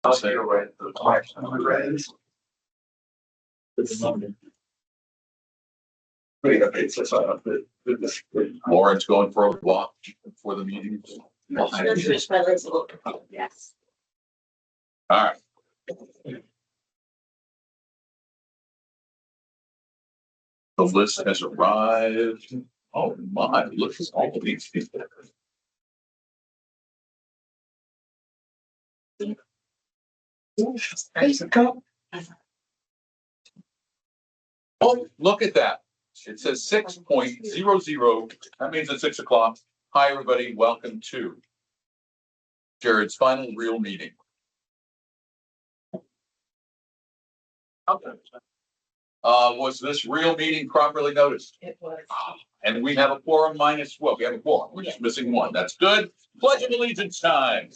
I'll say you're right. The question on the red. Lauren's going for a walk for the meeting. Yes. All right. The list has arrived. Oh my, look at all of these people. Oh, look at that. It says 6.00. That means it's 6 o'clock. Hi, everybody. Welcome to Jared's final real meeting. Was this real meeting properly noticed? It was. And we have a quorum minus, well, we have a quorum. We're just missing one. That's good. Pledge of allegiance time.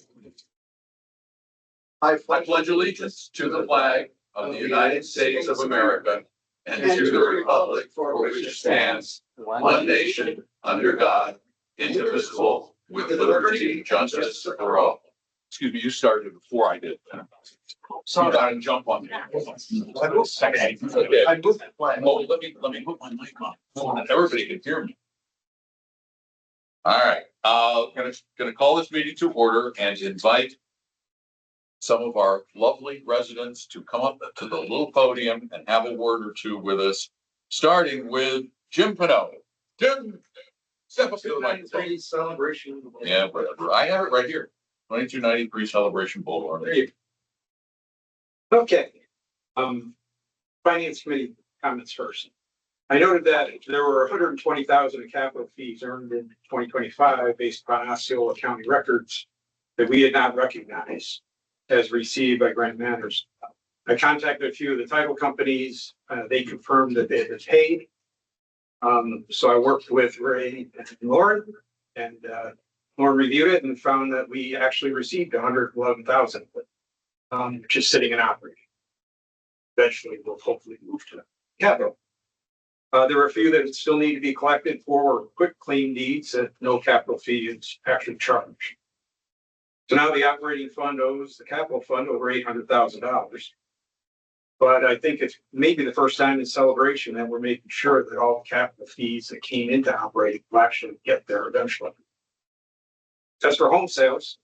I pledge allegiance to the flag of the United States of America and to the republic for which it stands, one nation, under God, indivisible, with liberty and justice for all. Excuse me, you started before I did. So I didn't jump on me. I moved the flag. Oh, let me put my mic on. So that everybody can hear me. All right, gonna call this meeting to order and invite some of our lovely residents to come up to the little podium and have a word or two with us, starting with Jim Pinot. Jim, step up to the microphone. Celebration. Yeah, whatever. I have it right here. 2293 Celebration Boulevard. There you go. Okay. Finance Committee comments first. I noted that there were 120,000 in capital fees earned in 2025 based upon Osceola County records that we had not recognized as received by Grant Manors. I contacted a few of the title companies. They confirmed that they had been paid. So I worked with Ray and Lauren, and Lauren reviewed it and found that we actually received 111,000, which is sitting in operating. Eventually, we'll hopefully move to capital. There were a few that still need to be collected for quick claim deeds that no capital fee is actually charged. So now the operating fund owes the capital fund over $800,000. But I think it's maybe the first time in Celebration that we're making sure that all the capital fees that came into operating will actually get there eventually. As for home sales,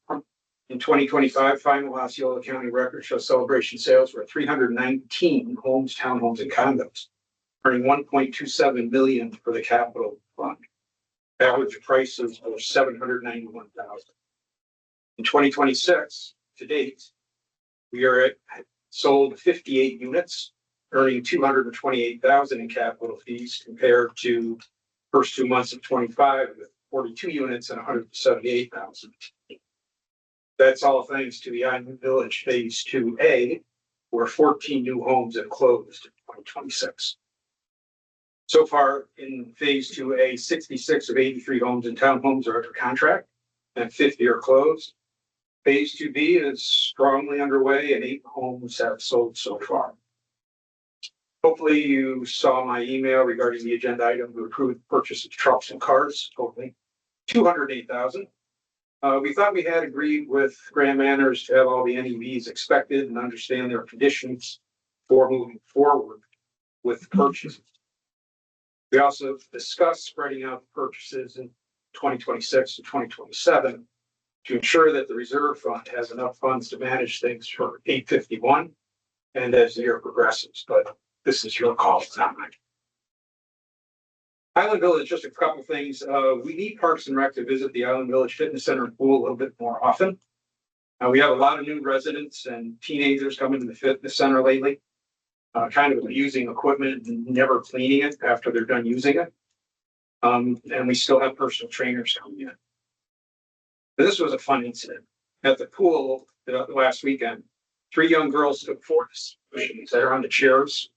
in 2025, final Osceola County records show Celebration sales were 319 homes, townhomes, and condos, earning $1.27 million for the capital fund. Average prices were $791,000. In 2026, to date, we are at sold 58 units, earning $228,000 in capital fees compared to first 2 months of 25 with 42 units and $178,000. That's all thanks to the Island Village Phase 2A, where 14 new homes have closed in 2026. So far in Phase 2A, 66 of 83 homes and townhomes are under contract and 50 are closed. Phase 2B is strongly underway and 8 homes have sold so far. Hopefully you saw my email regarding the agenda item to approve the purchase of trucks and cars, totaling $208,000. We thought we had agreed with Grand Manors to have all the NEVs expected and understand their conditions for moving forward with the purchases. We also discussed spreading out the purchases in 2026 to 2027 to ensure that the reserve fund has enough funds to manage things for 851 and as the year progresses, but this is your call, it's not mine. Island Village, just a couple things. We need Parks and Rec to visit the Island Village Fitness Center and pool a little bit more often. We have a lot of new residents and teenagers coming to the fitness center lately, kind of using equipment and never cleaning it after they're done using it. And we still have personal trainers coming in. This was a fun incident. At the pool last weekend, 3 young girls took 4 cushions that are on the chairs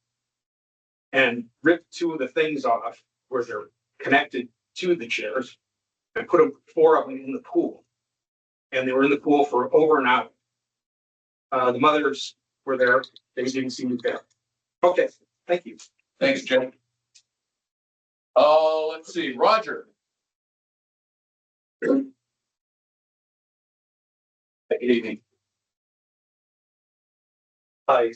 and ripped 2 of the things off where they're connected to the chairs and put 4 of them in the pool. And they were in the pool for over an hour. The mothers were there. They didn't seem to care. Okay, thank you. Thanks, Jim. Let's see, Roger. Good evening. Hi,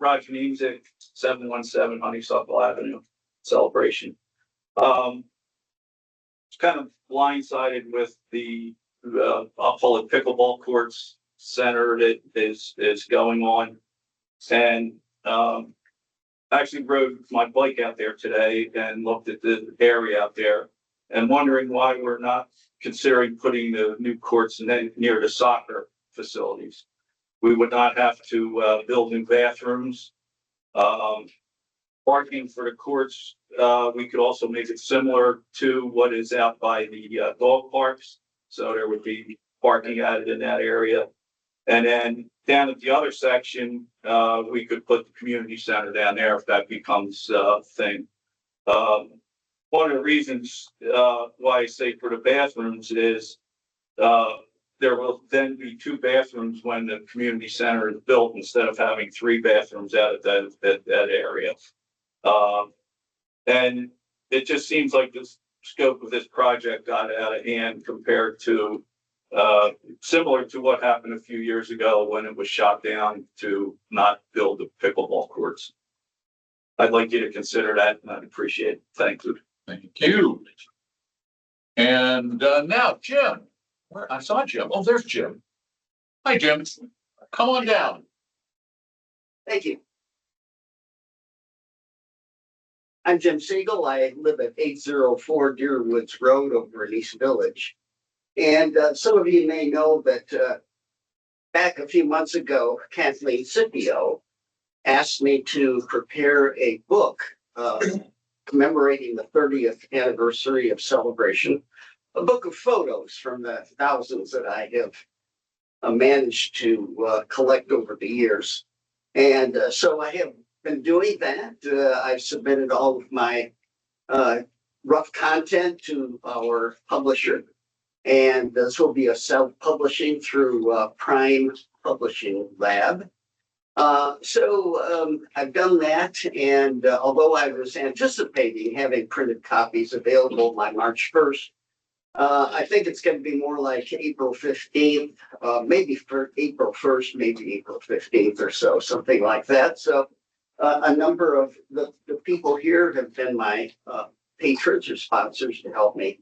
Roger Neemsick, 717 Honeysuckle Avenue, Celebration. It's kind of blindsided with the, I'll call it pickleball courts center that is going on. And, I actually rode my bike out there today and looked at the area out there and wondering why we're not considering putting the new courts near the soccer facilities. We would not have to build new bathrooms. Parking for the courts, we could also make it similar to what is out by the dog parks. So there would be parking added in that area. And then down at the other section, we could put the community center down there if that becomes a thing. One of the reasons why I say for the bathrooms is there will then be 2 bathrooms when the community center is built instead of having 3 bathrooms out at that area. And it just seems like the scope of this project got out of hand compared to similar to what happened a few years ago when it was shot down to not build the pickleball courts. I'd like you to consider that and I'd appreciate it. Thank you. Thank you. And now Jim, where I saw Jim. Oh, there's Jim. Hi, Jim. Come on down. Thank you. I'm Jim Siegel. I live at 804 Deerwoods Road over in East Village. And some of you may know that back a few months ago, Kathleen Scipio asked me to prepare a book commemorating the 30th anniversary of Celebration, a book of photos from the thousands that I have managed to collect over the years. And so I have been doing that. I've submitted all of my rough content to our publisher. And this will be a self-publishing through Prime Publishing Lab. So I've done that. And although I was anticipating having printed copies available by March 1st, I think it's going to be more like April 15th, maybe for April 1st, maybe April 15th or so, something like that. So a number of the people here have been my patrons or sponsors to help me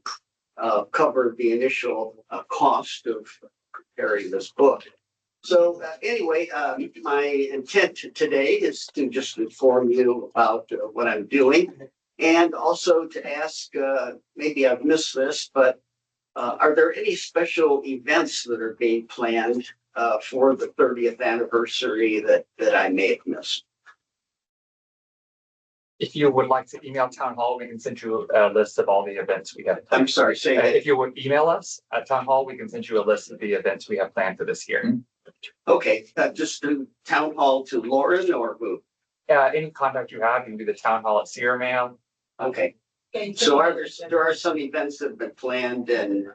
cover the initial cost of preparing this book. So anyway, my intent today is to just inform you about what I'm doing and also to ask, maybe I've missed this, but are there any special events that are being planned for the 30th anniversary that I may have missed? If you would like to email town hall, we can send you a list of all the events we have. I'm sorry, say that. If you would email us at town hall, we can send you a list of the events we have planned for this year. Okay, just to town hall to Lauren or who? Any contact you have, you can do the town hall at Sierra Mail. Okay, so there are some events that have been planned and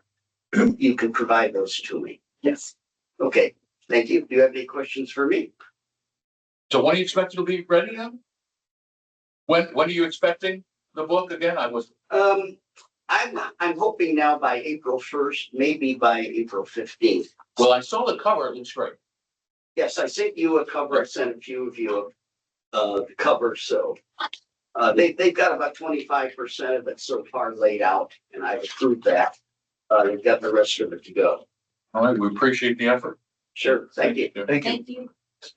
you can provide those to me. Yes. Okay, thank you. Do you have any questions for me? So when do you expect it'll be ready now? When are you expecting the book again? I'm hoping now by April 1st, maybe by April 15th. Well, I saw the cover. It looks great. Yes, I sent you a cover. I sent a few of you the cover. So they've got about 25% of it so far laid out, and I've approved that. They've got the rest of it to go. All right, we appreciate the effort. Sure, thank you. Thank you.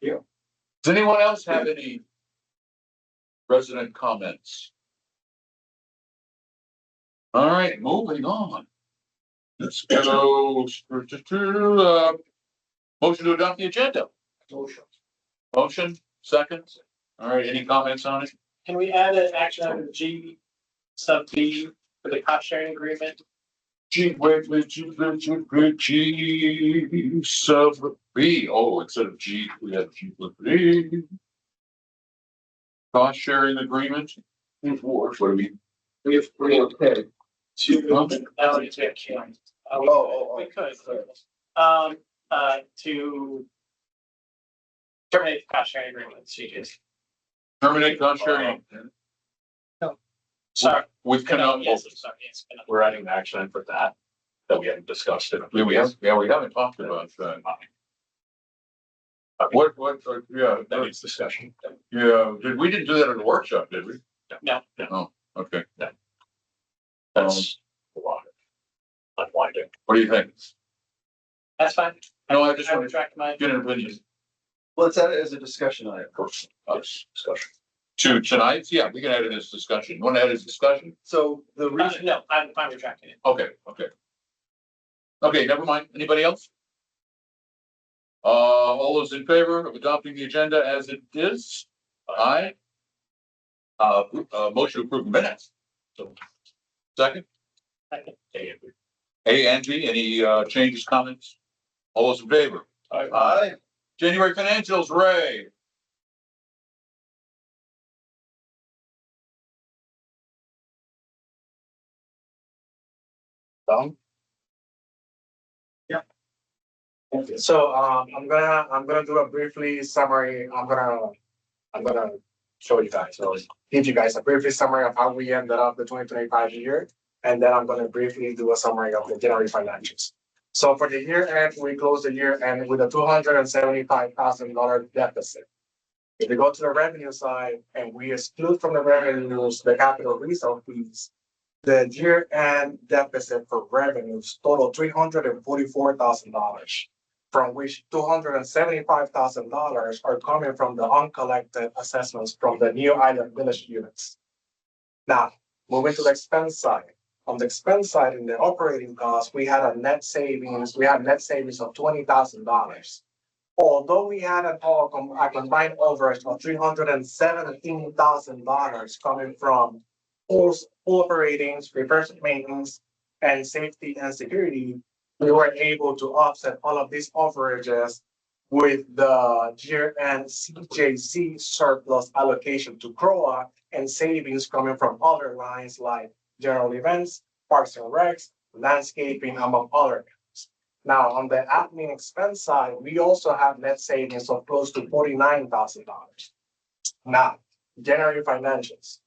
Does anyone else have any resident comments? All right, moving on. Let's go. Motion to adopt the agenda. Motion, second. All right, any comments on it? Can we add an action item G sub B for the cost sharing agreement? G sub B. Oh, instead of G, we have G sub B. Cost sharing agreement. What do we? We okay. We could. To terminate the cost sharing agreement, CJ's. Terminate cost sharing. Sorry. With Canal. Yes, I'm sorry, yes. We're adding an action item for that we haven't discussed it. We haven't talked about that. Yeah, That needs discussion. yeah, we didn't do that in the workshop, did we? No, Oh, okay. That's a lot. Unwinding. What do you think? that's fine. No, I just I want to retract my. get an opinion. Let's add it as a discussion item. Us, discussion. To tonight, yeah, we can add it as discussion. You want to add it as discussion? So the reason, No, I'm retracting it. Okay, okay. Okay, never mind. Anybody else? All those in favor of adopting the agenda as it is? Aye. Motion to approve the minutes. So, second, A and B, any, changes, comments? All those in favor? Aye. January financials, Ray. So I'm gonna do a briefly summary. I'm gonna show you guys, or give you guys a briefly summary of how we ended up the 2025 year. And then I'm gonna briefly do a summary of the January financials. So for the year end, we closed the year end with a $275,000 deficit. If we go to the revenue side and we exclude from the revenues the capital reserve fees, the year end deficit for revenues total $344,000, from which $275,000 are coming from the uncollected assessments from the New Island Village units. Now, moving to the expense side. On the expense side, in the operating costs, we had net savings of $20,000. Although we had a combined overage of $317,000 coming from operating, repairs and maintenance, and safety and security, we were able to offset all of these overages with the year-end CJC surplus allocation to CROA and savings coming from other lines like general events, parks and recs, landscaping, among other items. Now, on the admin expense side, we also have net savings of close to $49,000. Now, January financials.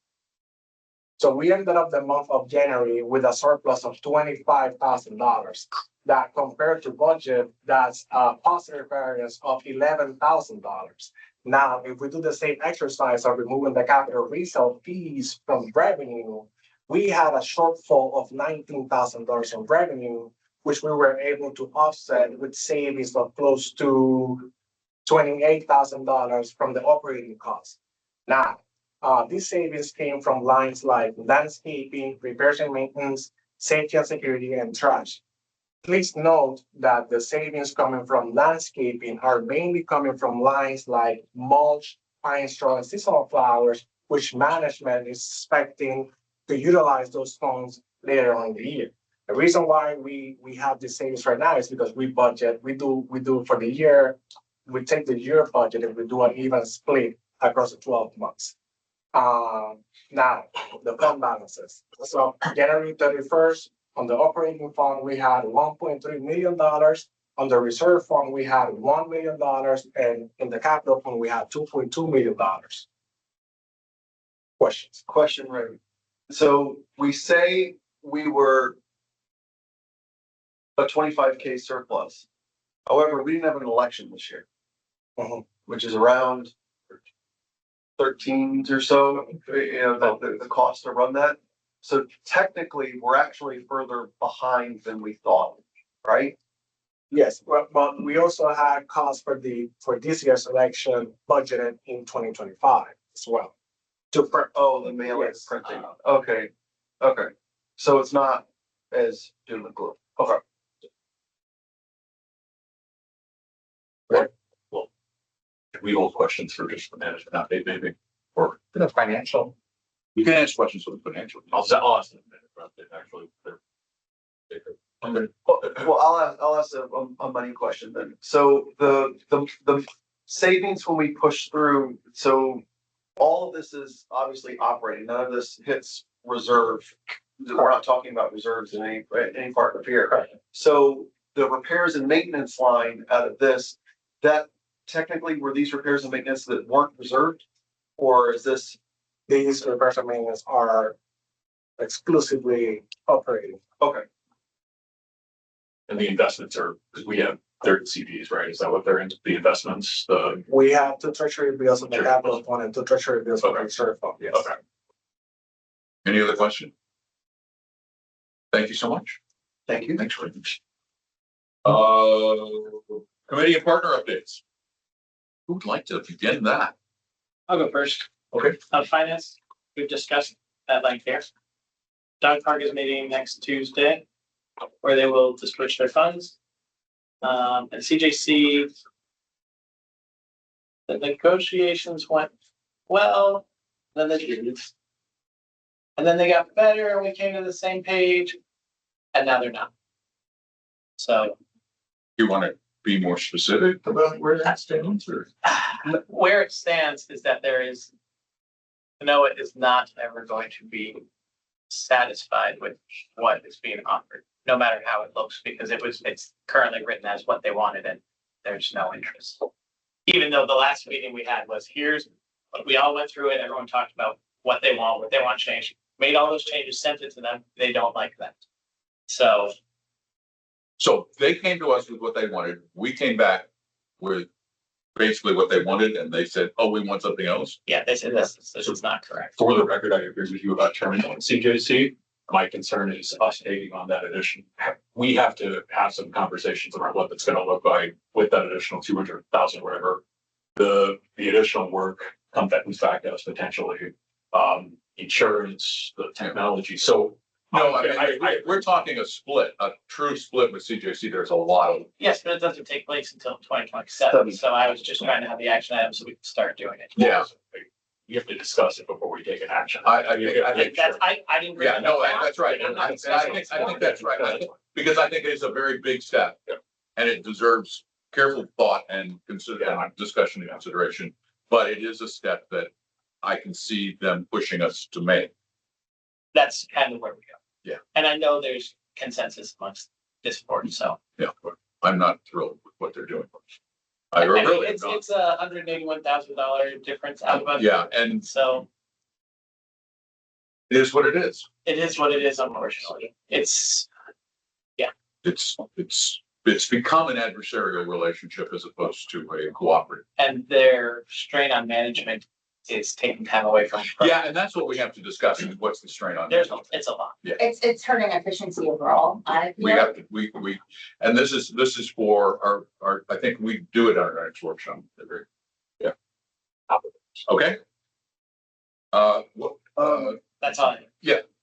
So we ended up the month of January with a surplus of $25,000. That compared to budget, that's a positive variance of $11,000. Now, if we do the same exercise of removing the capital resale fees from revenue, we had a shortfall of $19,000 of revenue, which we were able to offset with savings of close to $28,000 from the operating costs. Now, these savings came from lines like landscaping, repairs and maintenance, safety and security, and trash. Please note that the savings coming from landscaping are mainly coming from lines like mulch, pine straw, and seasonal flowers, which management is expecting to utilize those funds later on in the year. The reason why we have these savings right now is because we do for the year, we take the year budget and we do an even split across the 12 months. Now, the fund balances. So January 31st, on the operating fund, we had $1.3 million. On the reserve fund, we had $1 million. And in the capital fund, we had $2.2 million. Questions? question, Ray. So we say we were a 25K surplus. However, we didn't have an election this year, which is around 13 or so, the cost to run that. So technically, we're actually further behind than we thought, right? Yes, but we also had costs for this year's election budgeted in 2025 as well. The mailing Yes. printing. Okay. So it's not as doom and gloom. Okay. We hold questions for just the management update, maybe, or The financial. you can ask questions for the financial. I'll ask them. Actually, they're. Well, I'll ask a money question then. So the savings when we push through, so all of this is obviously operating. None of this hits reserve. We're not talking about reserves in any part of here. So the repairs and maintenance line out of this, that technically were these repairs and maintenance that weren't reserved? Or is this? These repairs and maintenance are exclusively operating. Okay. And the investments are, because we have 30 CDs, right? Is that what they're into, the investments, the, We have two treasury bills on the Sure. capital fund and two treasury bills for the reserve fund, yes. okay. Any other question? Thank you so much. Thank you. Thanks, William. Committee and partner updates. Who would like to begin that? I'll go first. Okay. Finance, we've discussed at length here. Dog Park is meeting next Tuesday, where they will disperse their funds. And CJC, the negotiations went well, then they didn't. And then they got better, and we came to the same page, and now they're not. So You want to be more specific about where that stands, or? where it stands is that Noah is not ever going to be satisfied with what is being offered, no matter how it looks, because it's currently written as what they wanted and there's no interest. Even though the last meeting we had was we all went through it, everyone talked about what they want changed, made all those changes, sent it to them, they don't like that. So They came to us with what they wanted. We came back with basically what they wanted, and they said, "Oh, we want something else." yeah, they said this is not correct. For the record, I agree with you about terminating CJC. My concern is us taking on that addition. We have to have some conversations about what that's gonna look like with that additional 200,000, whatever. The additional work comes back to us potentially, insurance, the technology, so. No, we're talking a split, a true split with CJC. There's a lot of. Yes, but it doesn't take place until 2027, so I was just trying to have the action item so we can start doing it. Yeah. You have to discuss it before we take an action. I didn't. Yeah, no, that's right. I think that's right. Because I think it is a very big step. Yeah. And it deserves careful thought and discussion and consideration. But it is a step that I can see them pushing us to make. That's kind of where we go. Yeah. And I know there's consensus amongst this board, so. Yeah, but I'm not thrilled with what they're doing. I mean, really it's am not. it's $181,000 difference out of it. Yeah, and So it is what it is. it is what it is, unfortunately. It's It's become an adversarial relationship as opposed to a cooperative. and their strain on management is taking time away from. Yeah, and that's what we have to discuss. Is what's the strain on? It's a lot. It's hurting efficiency overall. We have to, and this is for our, I think we do it on our next workshop. Yeah. Okay. That's all.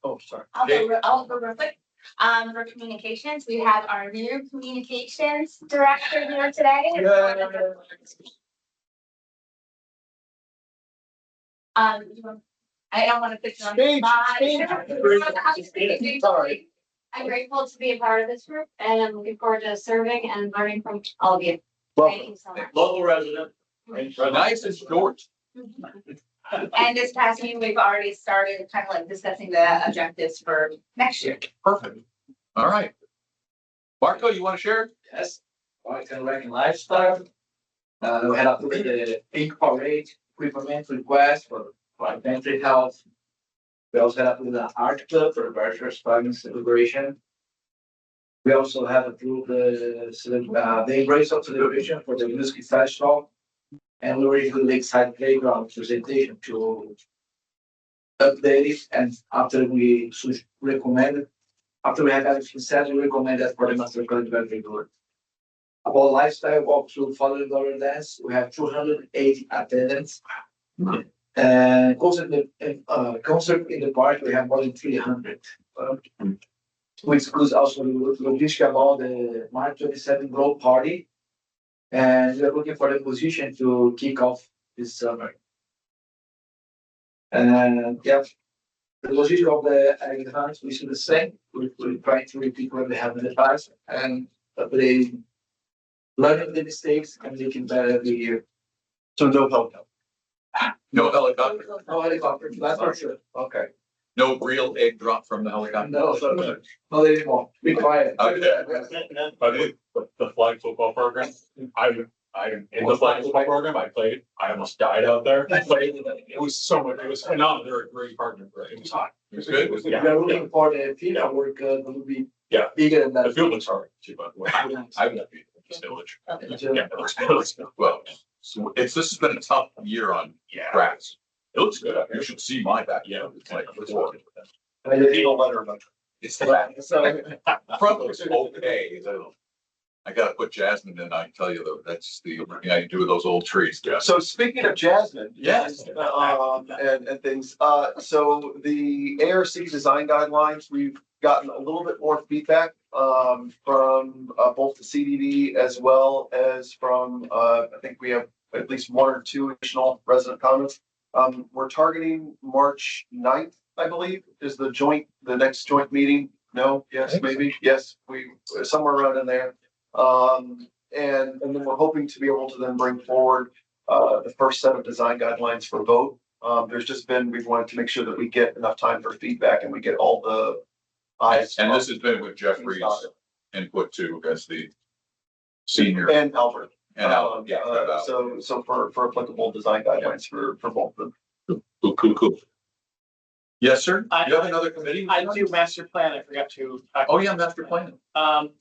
Oh, sorry. I'll go real quick. For communications, we have our new communications director here today. I don't want to put you on the spot. I'm grateful to be a part of this group and I'm looking forward to serving and learning from all of you. Thank you so much. Local resident. Nice and short. And this past meeting, we've already started kind of like discussing the objectives for next year. Perfect. All right. Marco, you want to share? Yes, White and American Lifestyle. We had up with the incorporate equipment request for mental health. We also had up with the art club for virtual spine celebration. We also have approved the embrace of celebration for the music festival. And we already do the Lakeside Playground presentation to update it. And after we recommend, after we have everything said, we recommend that for the master plan to be good. About lifestyle walkthrough following dollar dance, we have 280 attendants. And concert in the park, we have more than 300. Which includes also the logistic about the March 27 Globe Party. And we're looking for the position to kick off this summer. And yeah, the logistics of the events is the same. We're trying to repeat what we have in the past and learning the mistakes and making better every year. So no helicopter. No helicopter. No helicopter, that's for sure. Okay. No real egg drop from the helicopter. No, not anymore. Be quiet. Okay. By the way, the flag football program, I In the flag football program, I played, I almost died out there. But it was so much, it was, and no, they're a great partner, but it was hot. It was good. It was- Yeah. We are looking for the field that work, will be Yeah. bigger than The that. field looks hard too, but I would be just village. Yeah, it looks good. Well, so this has been a tough year on grass. It looks good. You should see my back. Yeah. It's like, floor. I mean, the people letter, but It's the back. So, Front looks okay. I gotta put jasmine in, I tell you though, that's the only thing I can do with those old trees. Yeah. so speaking of Jasmine. Yes. And things, so the ARC design guidelines, we've gotten a little bit more feedback, from, both the CDD as well as from, I think we have at least one or two additional resident comments. We're targeting March 9th, I believe, is the next joint meeting. No, yes, maybe, yes, somewhere around in there. And then we're hoping to be able to then bring forward the first set of design guidelines for vote. We've wanted to make sure that we get enough time for feedback and we get all the eyes. And this has been with Jeffrey's input too, as the senior. And Albert. And Alan, yeah. So for applicable design guidelines for both of them. Cool. Yes, sir. I- You have another committee? I do master plan, I forgot to. Oh, yeah, master plan.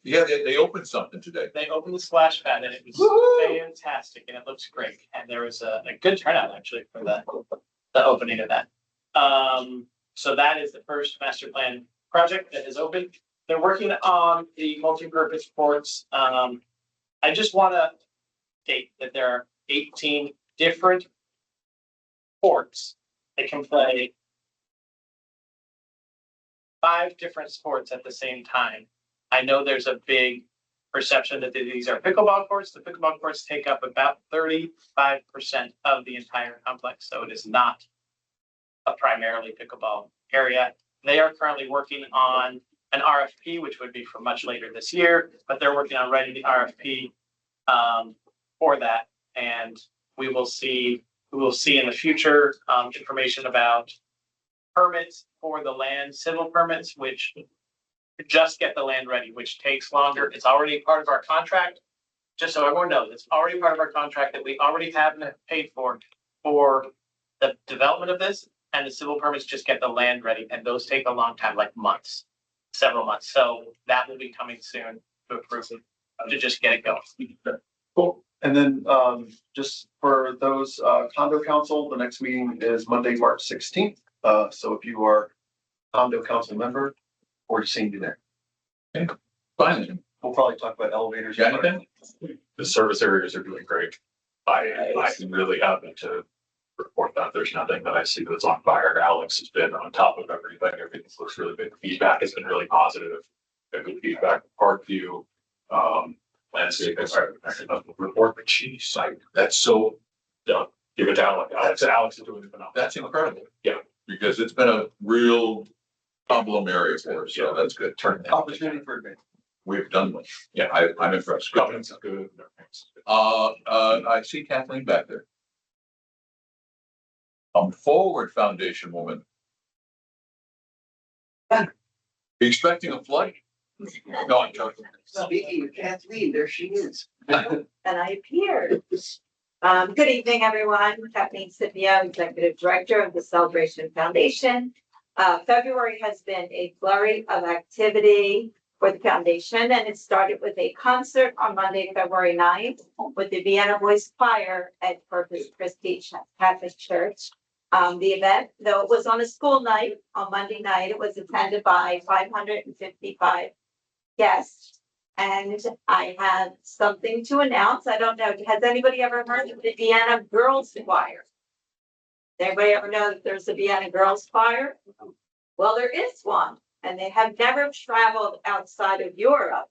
Yeah, they opened something today. They opened the splash pad and it was Woo-hoo! fantastic and it looks great. And there was a good turnout actually for the opening of that. So that is the first master plan project that is open. They're working on the multi-purpose courts. I just want to state that there are 18 different courts that can play 5 different sports at the same time. I know there's a big perception that these are pickleball courts. The pickleball courts take up about 35% of the entire complex, so it is not a primarily pickleball area. They are currently working on an RFP, which would be for much later this year, but they're working on writing the RFP for that, and we will see in the future information about permits for the land, civil permits, which just get the land ready, which takes longer. It's already part of our contract. Just so everyone knows, it's already part of our contract that we already have paid for the development of this, and the civil permits just get the land ready, and those take a long time, like months, several months. So that will be coming soon to approve it, to just get it going. Cool. And then, just for those, condo council, the next meeting is Monday, March 16th. So if you are condo council member, or seeing you there. Finally, We'll probably talk about elevators. you got anything? The service areas are doing great. I'm really happy to report that there's nothing that I see that's on fire. Alex has been on top of everything. Everything looks really good. Feedback has been really positive. Good feedback. Parkview, landscape, report, but geez, that's so, give it to Alex. Alex is doing it phenomenal. That's incredible. Yeah. Because it's been a real problem area for us, so that's good. Opportunity for advance. We've done one. Yeah. I'm impressed. Good. Governance is good. I see Kathleen back there. Forward Foundation woman. Expecting a flood? No, I'm joking. Speaking of Kathleen, there she is. And I appeared. Good evening, everyone. Kathleen Scipio, Executive Director of the Celebration Foundation. February has been a flurry of activity for the foundation, and it started with a concert on Monday, February 9th with the Vienna Voice Choir at Corpus Christi Catholic Church. The event, though it was on a school night, on Monday night, it was attended by 555 guests. And I have something to announce. I don't know, has anybody ever heard of the Vienna Girls Choir? Anybody ever know that there's a Vienna Girls Choir? Well, there is one, and they have never traveled outside of Europe,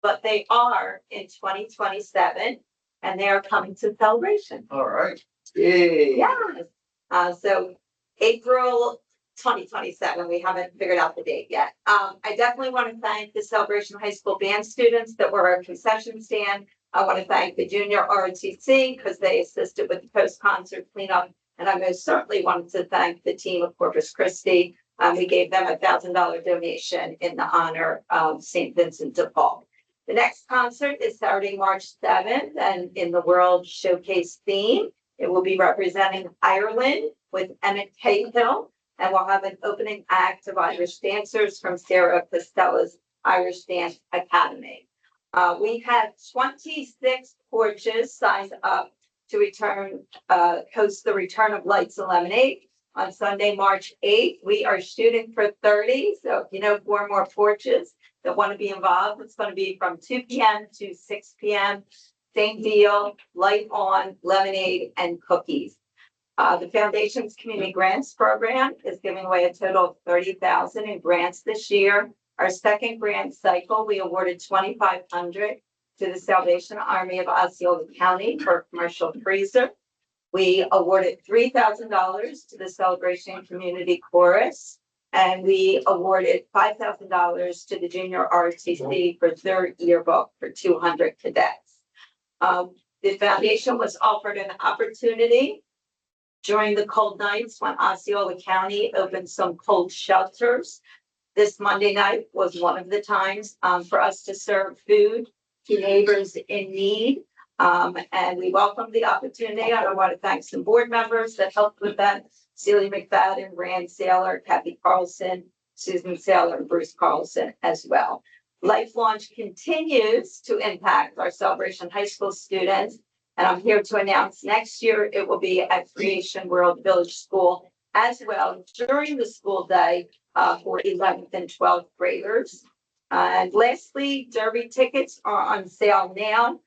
but they are in 2027, and they are coming to Celebration. All right. Yay. Yes. So April 2027, we haven't figured out the date yet. I definitely want to thank the Celebration High School band students that were our concession stand. I want to thank the junior ROTC because they assisted with the post-concert cleanup. And I most certainly wanted to thank the team of Corpus Christi. We gave them $1,000 donation in the honor of St. Vincent de Paul. The next concert is Saturday, March 7th, and in the World Showcase theme, it will be representing Ireland with Emmett Cahill, and we'll have an opening act of Irish dancers from Sarah Costello's Irish Dance Academy. We have 26 porches signed up to host the return of Lights and Lemonade on Sunday, March 8th. We are shooting for 30, so if you know 4 more porches that want to be involved, it's going to be from 2 p.m. to 6 p.m. Same deal, light on, lemonade, and cookies. The Foundation's Community Grants Program is giving away a total of $30,000 in grants this year. Our second grant cycle, we awarded $2,500 to the Salvation Army of Osceola County for a commercial freezer. We awarded $3,000 to the Celebration Community Chorus, and we awarded $5,000 to the Junior ROTC for their yearbook for 200 cadets. The foundation was offered an opportunity during the cold nights when Osceola County opened some cold shelters. This Monday night was one of the times for us to serve food to neighbors in need. And we welcome the opportunity. I want to thank some board members that helped with that. Celia McFadden, Rand Saylor, Kathy Carlson, Susan Saylor, and Bruce Carlson as well. Life Launch continues to impact our Celebration High School students. And I'm here to announce next year it will be at Creation World Village School as well during the school day for 11th and 12th graders. And lastly, Derby tickets are on sale now.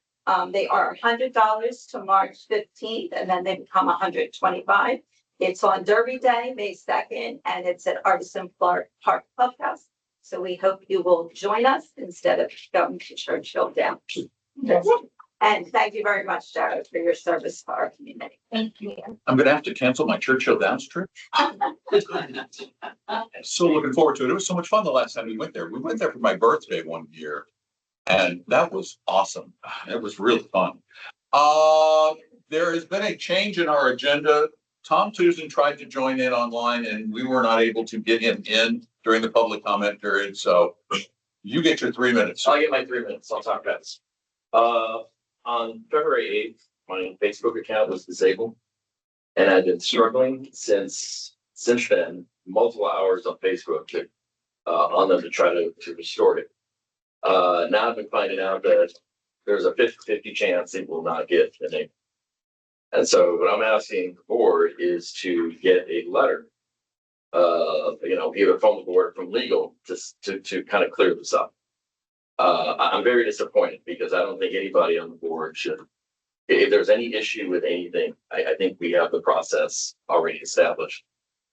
They are $100 to March 15th, and then they become $125. It's on Derby Day, May 2nd, and it's at Artisan Park Clubhouse. So we hope you will join us instead of going to Churchill Down. And thank you very much, Jared, for your service for our community. Thank you. I'm gonna have to cancel my Churchill Downs trip. So looking forward to it. It was so much fun the last time we went there. We went there for my birthday one year. And that was awesome. It was really fun. There has been a change in our agenda. Tom Tucson tried to join in online and we were not able to get him in during the public comment period. So you get your 3 minutes. I'll get my 3 minutes. I'll talk fast. On February 8th, my Facebook account was disabled. And I've been struggling since then, multiple hours on Facebook on them to try to restore it. Now I've been finding out that there's a 50-50 chance it will not get the name. And so what I'm asking the board is to get a letter, either from the board, from legal, to kind of clear this up. I'm very disappointed because I don't think anybody on the board should, if there's any issue with anything, I think we have the process already established.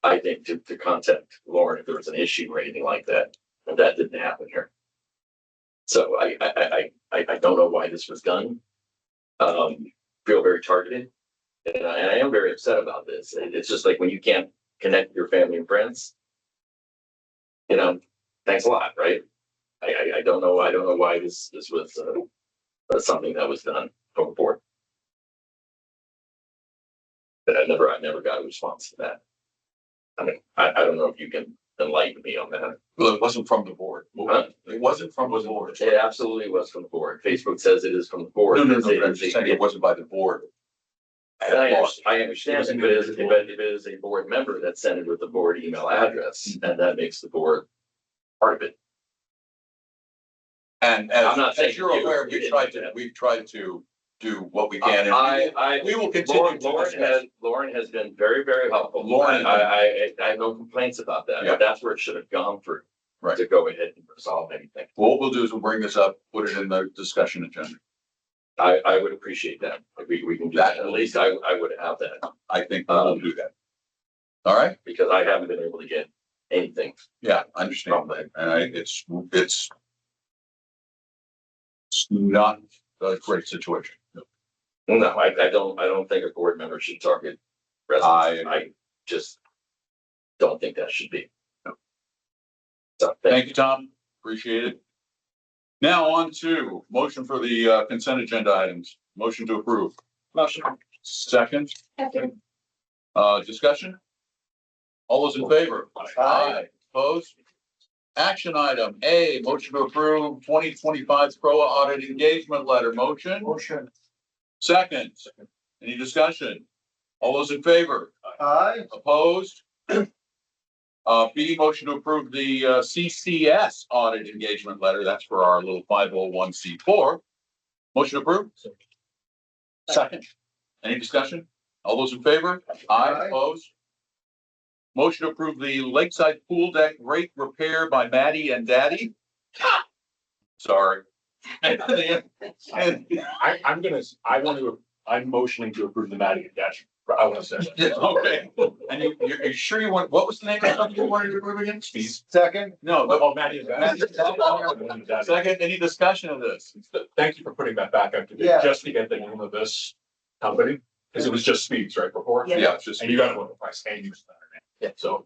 I think to contact Lauren if there was an issue or anything like that, and that didn't happen here. So I don't know why this was done. Feel very targeted, and I am very upset about this. It's just like when you can't connect with your family and friends, thanks a lot, right? I don't know why this was something that was done from the board. But I never got a response to that. I mean, I don't know if you can enlighten me on that. Well, it wasn't from the board. It wasn't from the board. It absolutely was from the board. Facebook says it is from the board. No, but I'm just saying it wasn't by the board. And I understand if it is a board member that sent it with the board email address, and that makes the board part of it. And I'm not saying as you're aware, we've tried to do what we can. We will continue. Lauren has been very, very helpful. Lauren, I have no complaints about that, but that's where it should have gone through. Right. To go ahead and resolve anything. What we'll do is we'll bring this up, put it in the discussion agenda. I would appreciate that. If we can do that. At least I would have that. I think we'll do that. All right. Because I haven't been able to get anything. Yeah, I understand that. And it's not a great situation. No, I don't think a board member should target residents. I just don't think that should be. No. So thank you, Tom. Appreciate it. Now on to motion for the consent agenda items. Motion to approve. Motion. Second. Second. Discussion? All those in favor? Aye. Opposed? Action item A, motion to approve 2025 CROA audit engagement letter. Motion? Motion. Second. Any discussion? All those in favor? Aye. Opposed? B, motion to approve the CCS audit engagement letter. That's for our little 501c4. Motion approved? Second. Any discussion? All those in favor? Aye. Opposed? Motion to approve the lakeside pool deck rate repair by Maddie and Daddy. Sorry. I'm motioning to approve the Matty and Dash. I want to say. Okay. And you're sure you want, what was the name of the company you wanted to approve again? Second. No, but Oh, Matty and Dash. second, any discussion of this? Thank you for putting that back up to date, Yeah. just to get the name of this company, because it was just Speeds right before. Yeah, it's just. And you gotta look at the price and use that name. Yeah. So.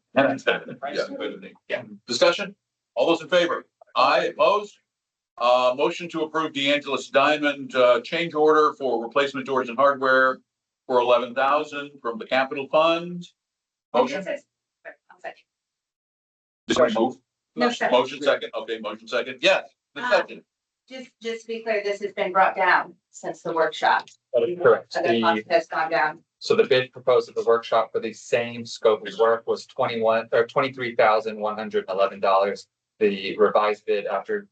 Yeah. Discussion? All those in favor? Aye. Opposed? Motion to approve DeAngelis Diamond, change order for replacement doors and hardware for 11,000 from the capital fund. Motion? Did we move? No, second. Motion second. Okay, motion second. Yes. Discussion. Just to be clear, this has been brought down since the workshop. That is correct. So the cost has gone down. So the bid proposed at the workshop for the same scope of work was $23,111. The revised bid after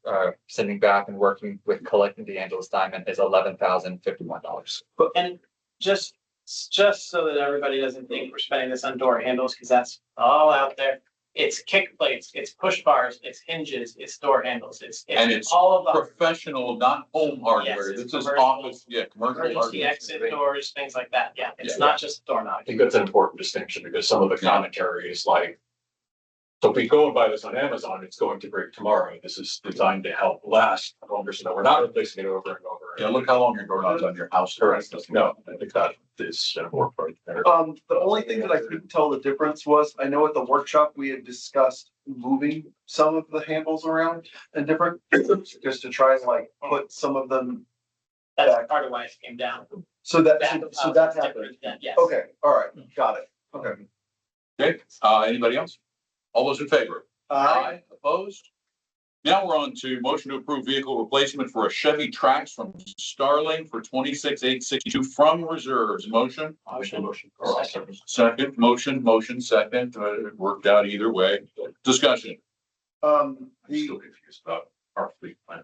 sending back and working with collecting DeAngelis Diamond is $11,051. And just so that everybody doesn't think we're spending this on door handles, because that's all out there. It's kick plates, it's push bars, it's hinges, it's door handles, And it's all of the professional, not home hardware. Yes, This it's is commercial. office, commercial emergency hardware. exit doors, things like that. Yeah, it's Yeah. not just doorknob. I think that's an important distinction because some of the commentary is like, so if we go and buy this on Amazon, it's going to break tomorrow. This is designed to help last longer, so that we're not replacing it over and over. Yeah, look how long your doorknob's on your house. Correct. No, I think that is an important part there. The only thing that I couldn't tell the difference was, I know at the workshop, we had discussed moving some of the handles around and different, just to try and like put some of them. That's part of why it came down. So that, Back of so house that is happened. different than- Yes. Okay, all right, got it. Okay. Okay, anybody else? All those in favor? Opposed? Now we're on to motion to approve vehicle replacement for a Chevy Trax from Starling for 26,862 from reserves. Motion? Motion. Second, motion, second. It worked out either way. Discussion. I'm still confused about our fleet plan.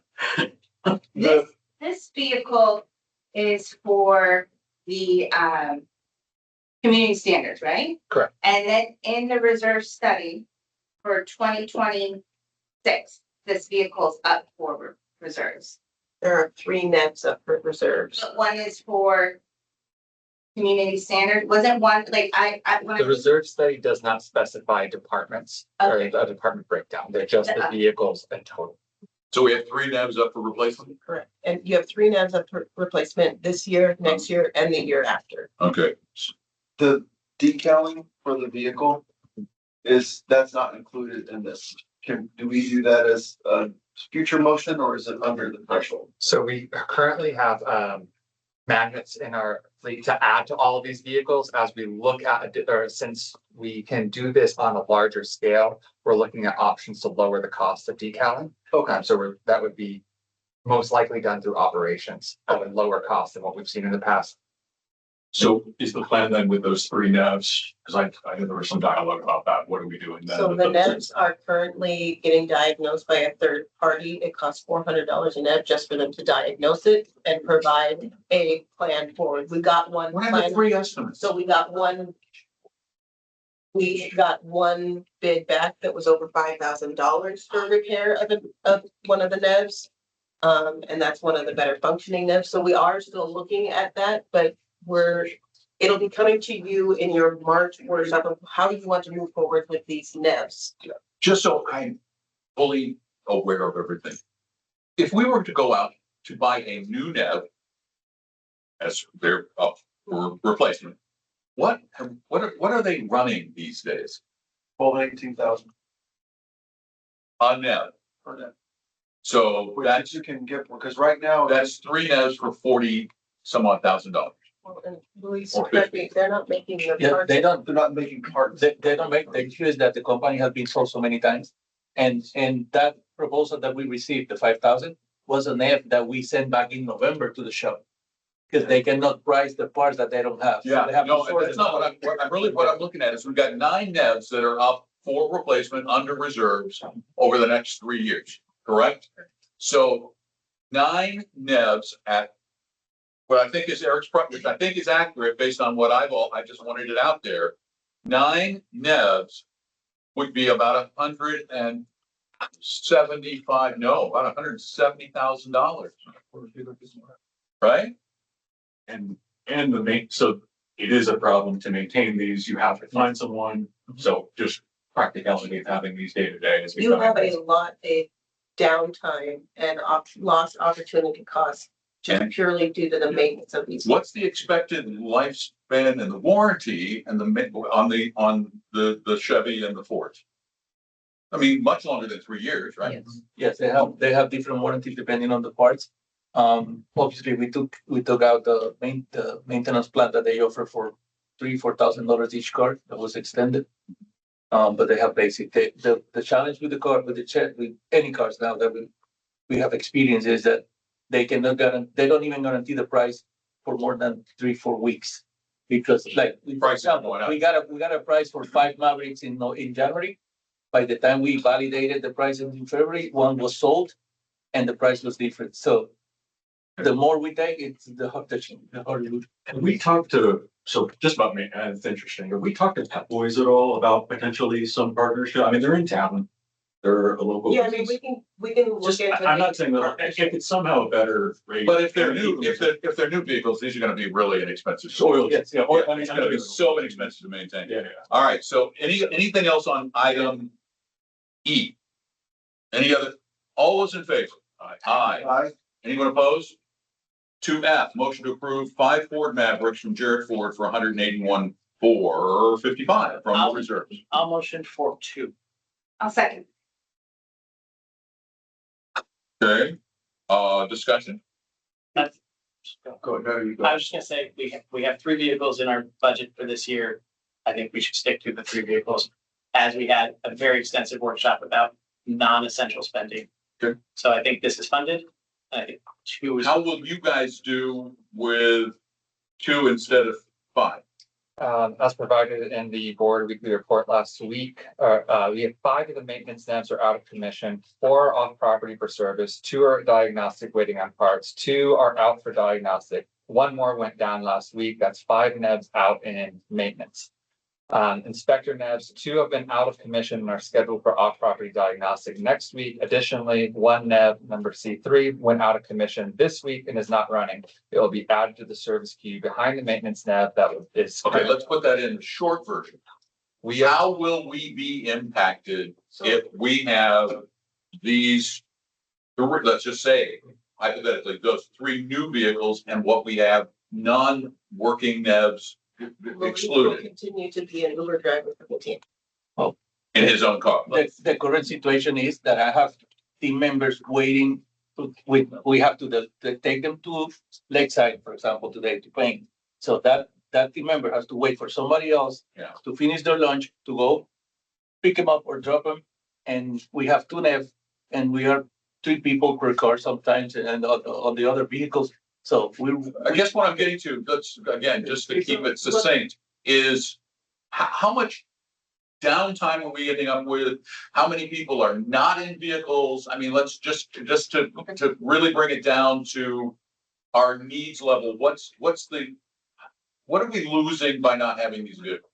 This vehicle is for the community standards, right? Correct. And then in the reserve study for 2026, this vehicle's up for reserves. There are 3 nets up for reserves. But one is for community standard. Wasn't one like when The reserve study does not specify departments or Okay. a department breakdown. They're just the vehicles in total. So we have 3 NEVs up for replacement? Correct. And you have 3 nets up for replacement this year, next year, and the year after. Okay. The decaling for the vehicle that's not included in this. Do we do that as a future motion or is it under the threshold? So we currently have magnets in our fleet to add to all of these vehicles as we look at, or since we can do this on a larger scale, we're looking at options to lower the cost of decaling. Okay. So that would be most likely done through operations at a lower cost than what we've seen in the past. So is the plan then with those 3 NEVs? Because I know there was some dialogue about that. What are we doing then? So with the those? nets are currently getting diagnosed by a third party. It costs $400 a net just for them to diagnose it and provide a plan forward. We got one What are the plan. 3 estimates? So we got one bid back that was over $5,000 for repair of one of the NEVs. And that's one of the better functioning NEVs. So we are still looking at that, but it'll be coming to you in your March workshop of how you want to move forward with these NEVs. Just so I'm fully aware of everything. If we were to go out to buy a new NEV as they're up for replacement, what are they running these days? 18,000 On NEV? per net. So Which you can get, because right now. that's 3 NEVs for 40 some odd $1,000. And Luis, Or correct me, they're not making the Yeah, parts. they don't, They're not making parts. they don't make, the issue is that the company has been sold so many times And that proposal that we received, the 5,000, was an F that we sent back in November to the shop. Because they cannot price the parts that they don't have. So Yeah, they have to no, source that's them. not what I'm looking at is we've got 9 NEVs that are up for replacement under reserves over the next 3 years, correct? So 9 NEVs at what I think is Eric's, which I think is accurate based on what I just wanted it out there. 9 NEVs would be about about $170,000. Right? And so it is a problem to maintain these. You have to find someone. So just practicality of having these day to day is. You have a lot of downtime and lost opportunity costs just purely due to the maintenance of these. What's the expected lifespan and the warranty and on the Chevy and the Ford? I mean, much longer than 3 years, right? Yes, they have different warranties depending on the parts. Obviously we took out the maintenance plan that they offer for $4,000 each car that was extended. But they have basic, the challenge with the car, with any cars now that we have experience is that they cannot they don't even guarantee the price for more than 3-4 weeks. Because like, for example, we got a price for 5 Mavericks in January. By the time we validated the price in February, one was sold and the price was different. So the more we take, it's the harder. And we talked to, so just about me, and it's interesting, but we talked to Pep Boys at all about potentially some partnership. I mean, they're in town. They're a local. Yeah, I mean, we can look Just, into. I'm not saying that if it's somehow a better rate. But if they're new vehicles, these are gonna be really inexpensive. Oil, yes, yeah. Yeah, it's gonna be so inexpensive to maintain. Yeah. All right, so anything else on item E? Any other, all those in favor? Aye. Anyone opposed? 2F, motion to approve 5 Ford Mavericks from Jared Ford for $181,455 from the reserves. I'll motion for 2. I'll second. Okay, discussion? Go ahead, you go. I was just gonna say, we have 3 vehicles in our budget for this year. I think we should stick to the 3 vehicles, as we had a very extensive workshop about non-essential spending. Okay. So I think this is funded. I think 2 is. How will you guys do with 2 instead of 5? As provided in the board weekly report last week, we have 5 of the maintenance NEVs are out of commission, 4 are off property for service, 2 are diagnostic waiting on parts, 2 are out for diagnostic. 1 more went down last week. That's 5 NEVs out in maintenance. Inspector NEVs, 2 have been out of commission and are scheduled for off-property diagnostic next week. Additionally, 1 NEV, number C3, went out of commission this week and is not running. It will be added to the service queue behind the maintenance NEV that is. Okay, let's put that in the short version. How will we be impacted if we have these, let's just say, hypothetically, those 3 new vehicles and what we have non-working NEVs excluded Continue to be an Uber driver for the team. in his own car? The current situation is that I have team members waiting. We have to take them to Lakeside, for example, today to paint. So that team member has to wait for somebody else to finish their lunch to go pick them up or drop them. And we have 2 NEV and we are 3 people per car sometimes and on the other vehicles. So I guess what I'm getting to, let's again, just to keep it succinct, is how much downtime are we ending up with? How many people are not in vehicles? I mean, let's just to really bring it down to our needs level. What are we losing by not having these vehicles?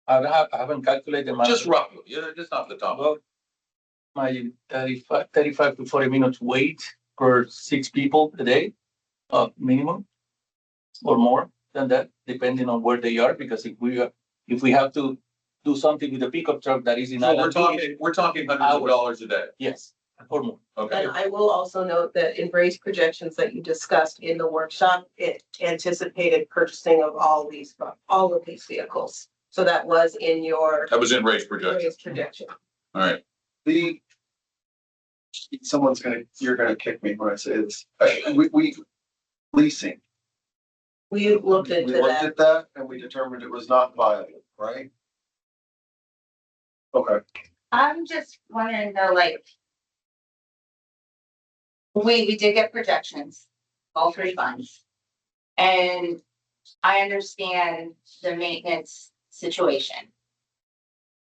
I haven't calculated my. Just roughly, just off the top. Well, my 35 to 40 minutes wait per 6 people a day. Minimum or more than that, depending on where they are, because if we have to do something with the pickup truck that is in. So we're talking hundreds of dollars a day. Yes, or more. Okay. And I will also note that in Ray's projections that you discussed in the workshop, it anticipated purchasing of all of these vehicles. So that was in your. That was in Ray's projection. Ray's projection. All right. You're gonna kick me when I say this. We leasing. We looked We into looked that. at that and we determined it was not viable, right? Okay. I'm just wondering though, like. We did get projections, all three funds. And I understand the maintenance situation.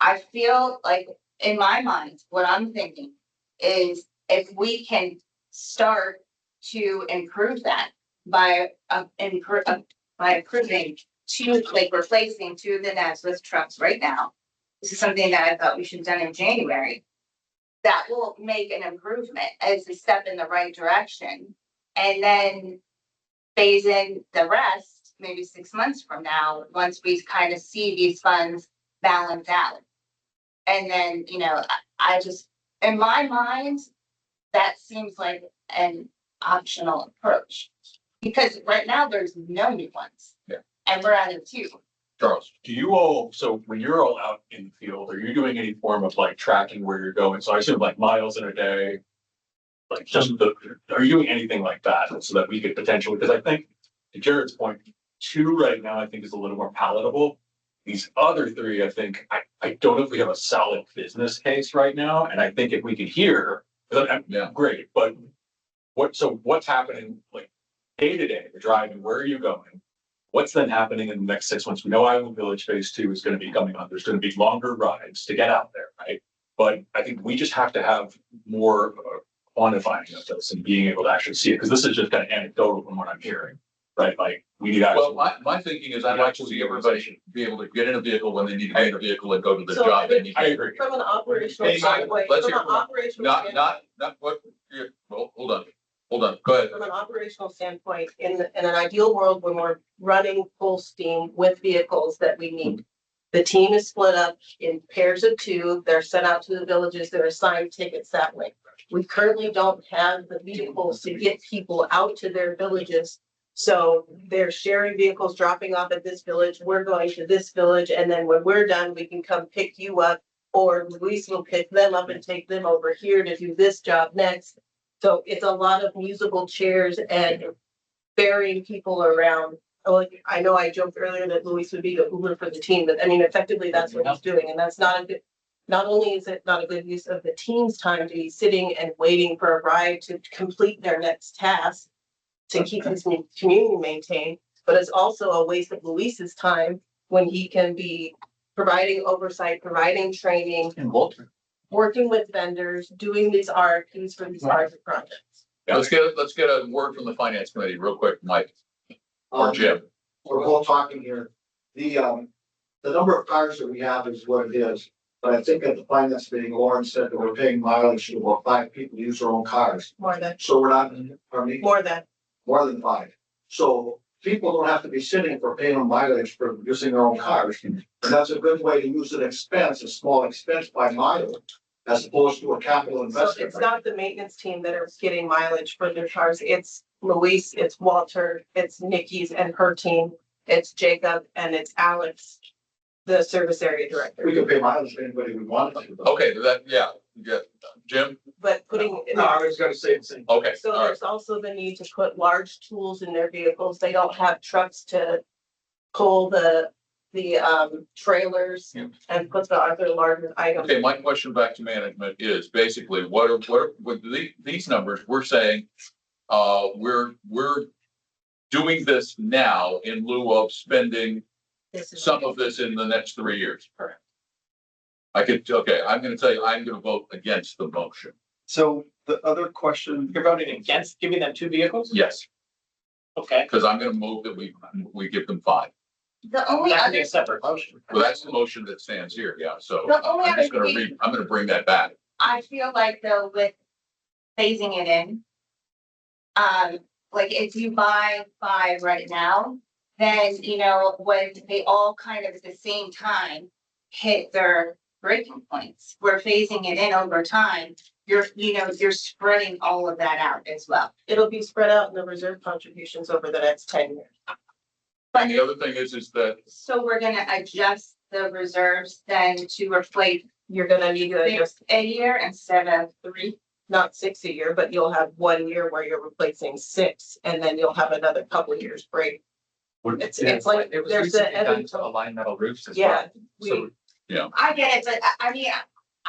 I feel like, in my mind, what I'm thinking is if we can start to improve that by improving two, like replacing two of the nets with trucks right now. This is something that I thought we should have done in January. That will make an improvement as a step in the right direction. And then phase in the rest, maybe 6 months from now, once we kind of see these funds balance out. And then, I just, in my mind, that seems like an optional approach. Because right now there's no new ones. Yeah. And we're out of two. Charles, Do you all, so when you're all out in the field, are you doing any form of like tracking where you're going? So I assume like miles in a day. Like are you doing anything like that so that we could potentially, because I think to Jared's point, 2 right now, I think is a little more palatable. These other 3, I think, I don't know if we have a solid business case right now. And I think if we could hear, Yeah. great, but what's happening like day to day, the driving, where are you going? What's then happening in the next 6 months? We know Iowa Village Phase 2 is going to be coming on. There's going to be longer rides to get out there, right? But I think we just have to have more quantifying of this and being able to actually see it, because this is just kind of anecdotal from what I'm hearing, right? Like we need well, actually. my thinking is I'd like to see everybody be able to get in a vehicle when they need to get in a vehicle and go to the So, job they need. I agree. From an operational Hey, standpoint, let's from hear an from- operational standpoint. Not what, well, hold on, go ahead. From an operational standpoint, in an ideal world, when we're running full steam with vehicles that we need. The team is split up in pairs of 2. They're sent out to the villages. They're assigned tickets that way. We currently don't have the vehicles to get people out to their villages. So they're sharing vehicles, dropping off at this village. We're going to this village. And then when we're done, we can come pick you up, or Luis will pick them up and take them over here to do this job next. So it's a lot of musical chairs and ferrying people around. Like, I know I joked earlier that Luis would be the Uber for the team, but I mean, effectively, that's what he's doing. And that's not a good, not only is it not a good use of the team's time to be sitting and waiting for a ride to complete their next task to keep this community maintained, but it's also a waste of Luis's time when he can be providing oversight, providing training, And Walter. working with vendors, doing these RFPs for these larger projects. Let's get a word from the finance committee real quick, Mike or Jim. We're both talking here. The number of cars that we have is what it is. But I think at the finance meeting, Lauren said that we're paying mileage to about 5 people to use their own cars. More than, So we're not, pardon me, more than. more than 5. So people don't have to be sitting for paying them mileage for using their own cars. And that's a good way to use an expense, a small expense by mile, as opposed to a capital So investment. it's not the maintenance team that are getting mileage for their cars. It's Luis, it's Walter, it's Nikki's and her team. It's Jacob and it's Alex, the service area director. We can pay mileage to anybody we want to. Okay, yeah, Jim, But putting. No, I was gonna say the same. okay, So all right. there's also the need to put large tools in their vehicles. They don't have trucks to pull the trailers Yeah. and put the other larger items. Okay, my question back to management is basically what are with these numbers, we're saying, we're doing this now in lieu of spending This is- some of this in the next 3 years. Correct. Okay, I'm gonna tell you, I'm gonna vote against the motion. So the other question, You're voting against giving them 2 vehicles? Yes, Okay. because I'm gonna move that we give them 5. The only That could be other, a separate motion. Well, that's the motion that stands here, yeah, so The only I'm just other gonna thing- I'm gonna bring that back. I feel like though with phasing it in. Like if you buy 5 right now, then, when they all kind of at the same time hit their breaking points, we're phasing it in over time. You're spreading all of that out as well. It'll be spread out in the reserve contributions over the next 10 years. And the other thing is that So we're gonna adjust the reserves then to reflect You're gonna need to 6 just, a year instead of 3. not 6 a year, but you'll have 1 year where you're replacing 6, and then you'll have another couple of years break. It's like, It was there's the recently ebb done and to flow. align metal roofs as Yeah, well. So I get it, but I mean,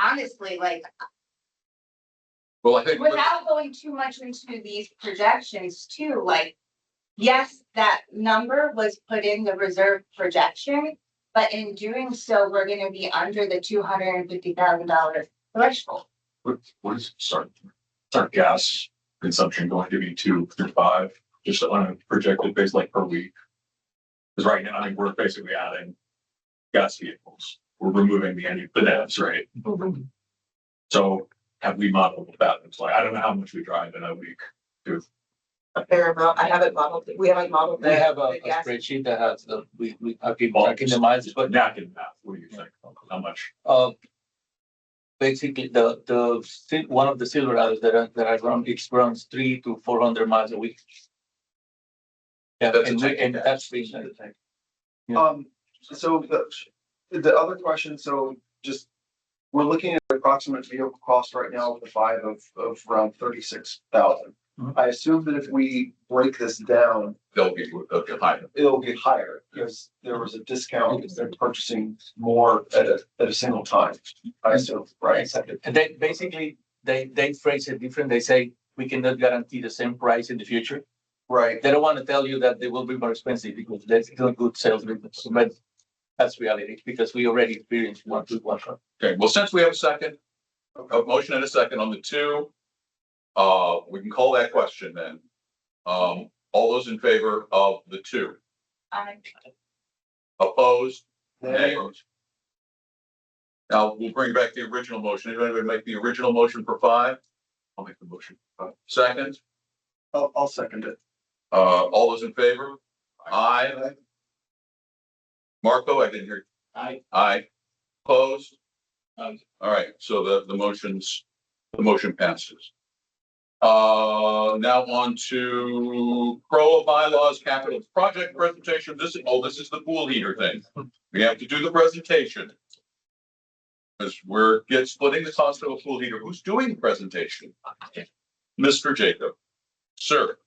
honestly, like, Well, I think. without going too much into these projections too, like, yes, that number was put in the reserve projection, but in doing so, we're gonna be under the $250,000 threshold. What is, sorry, our gas consumption going to be 2 through 5, just on a projected base like per week? Because right now, I mean, we're basically adding gas vehicles. We're removing the NEVs, right? So have we modeled that? It's like, I don't know how much we drive in a week. A fair amount. I haven't modeled it. We haven't modeled We that. have a the gas. spreadsheet that has we have been tracking the miles, but Not in that, what do you think? How much? basically one of the Silverados that I run, it runs 300 to 400 miles a week. Yeah, That's a and tank. that's free. Yeah. So the other question, so just, we're looking at approximate vehicle cost right now with the 5 of around 36,000. I assume that if we break this down, They'll get higher. it'll get higher because there was a discount because they're purchasing more at a single time. I assume, right? Exactly. And they basically, they phrase it different. They say, we cannot guarantee the same price in the future. Right. They don't want to tell you that they will be more expensive because that's not good sales business. But that's reality because we already experienced one. Okay, well, since we have a motion and a second on the 2, we can call that question then. All those in favor of the 2? Opposed? Nay. Now, we'll bring back the original motion. Anybody make the original motion for 5? I'll make the motion. Second? I'll second it. All those in favor? Aye. Marco, I didn't hear. Aye. Aye. Opposed? Aye. All right, so the motion passes. Now on to CROA bylaws, capital project presentation. This is the pool heater thing. We have to do the presentation. Because we're splitting the cost of a pool heater. Who's doing the presentation? Mr. Jacob. Sir.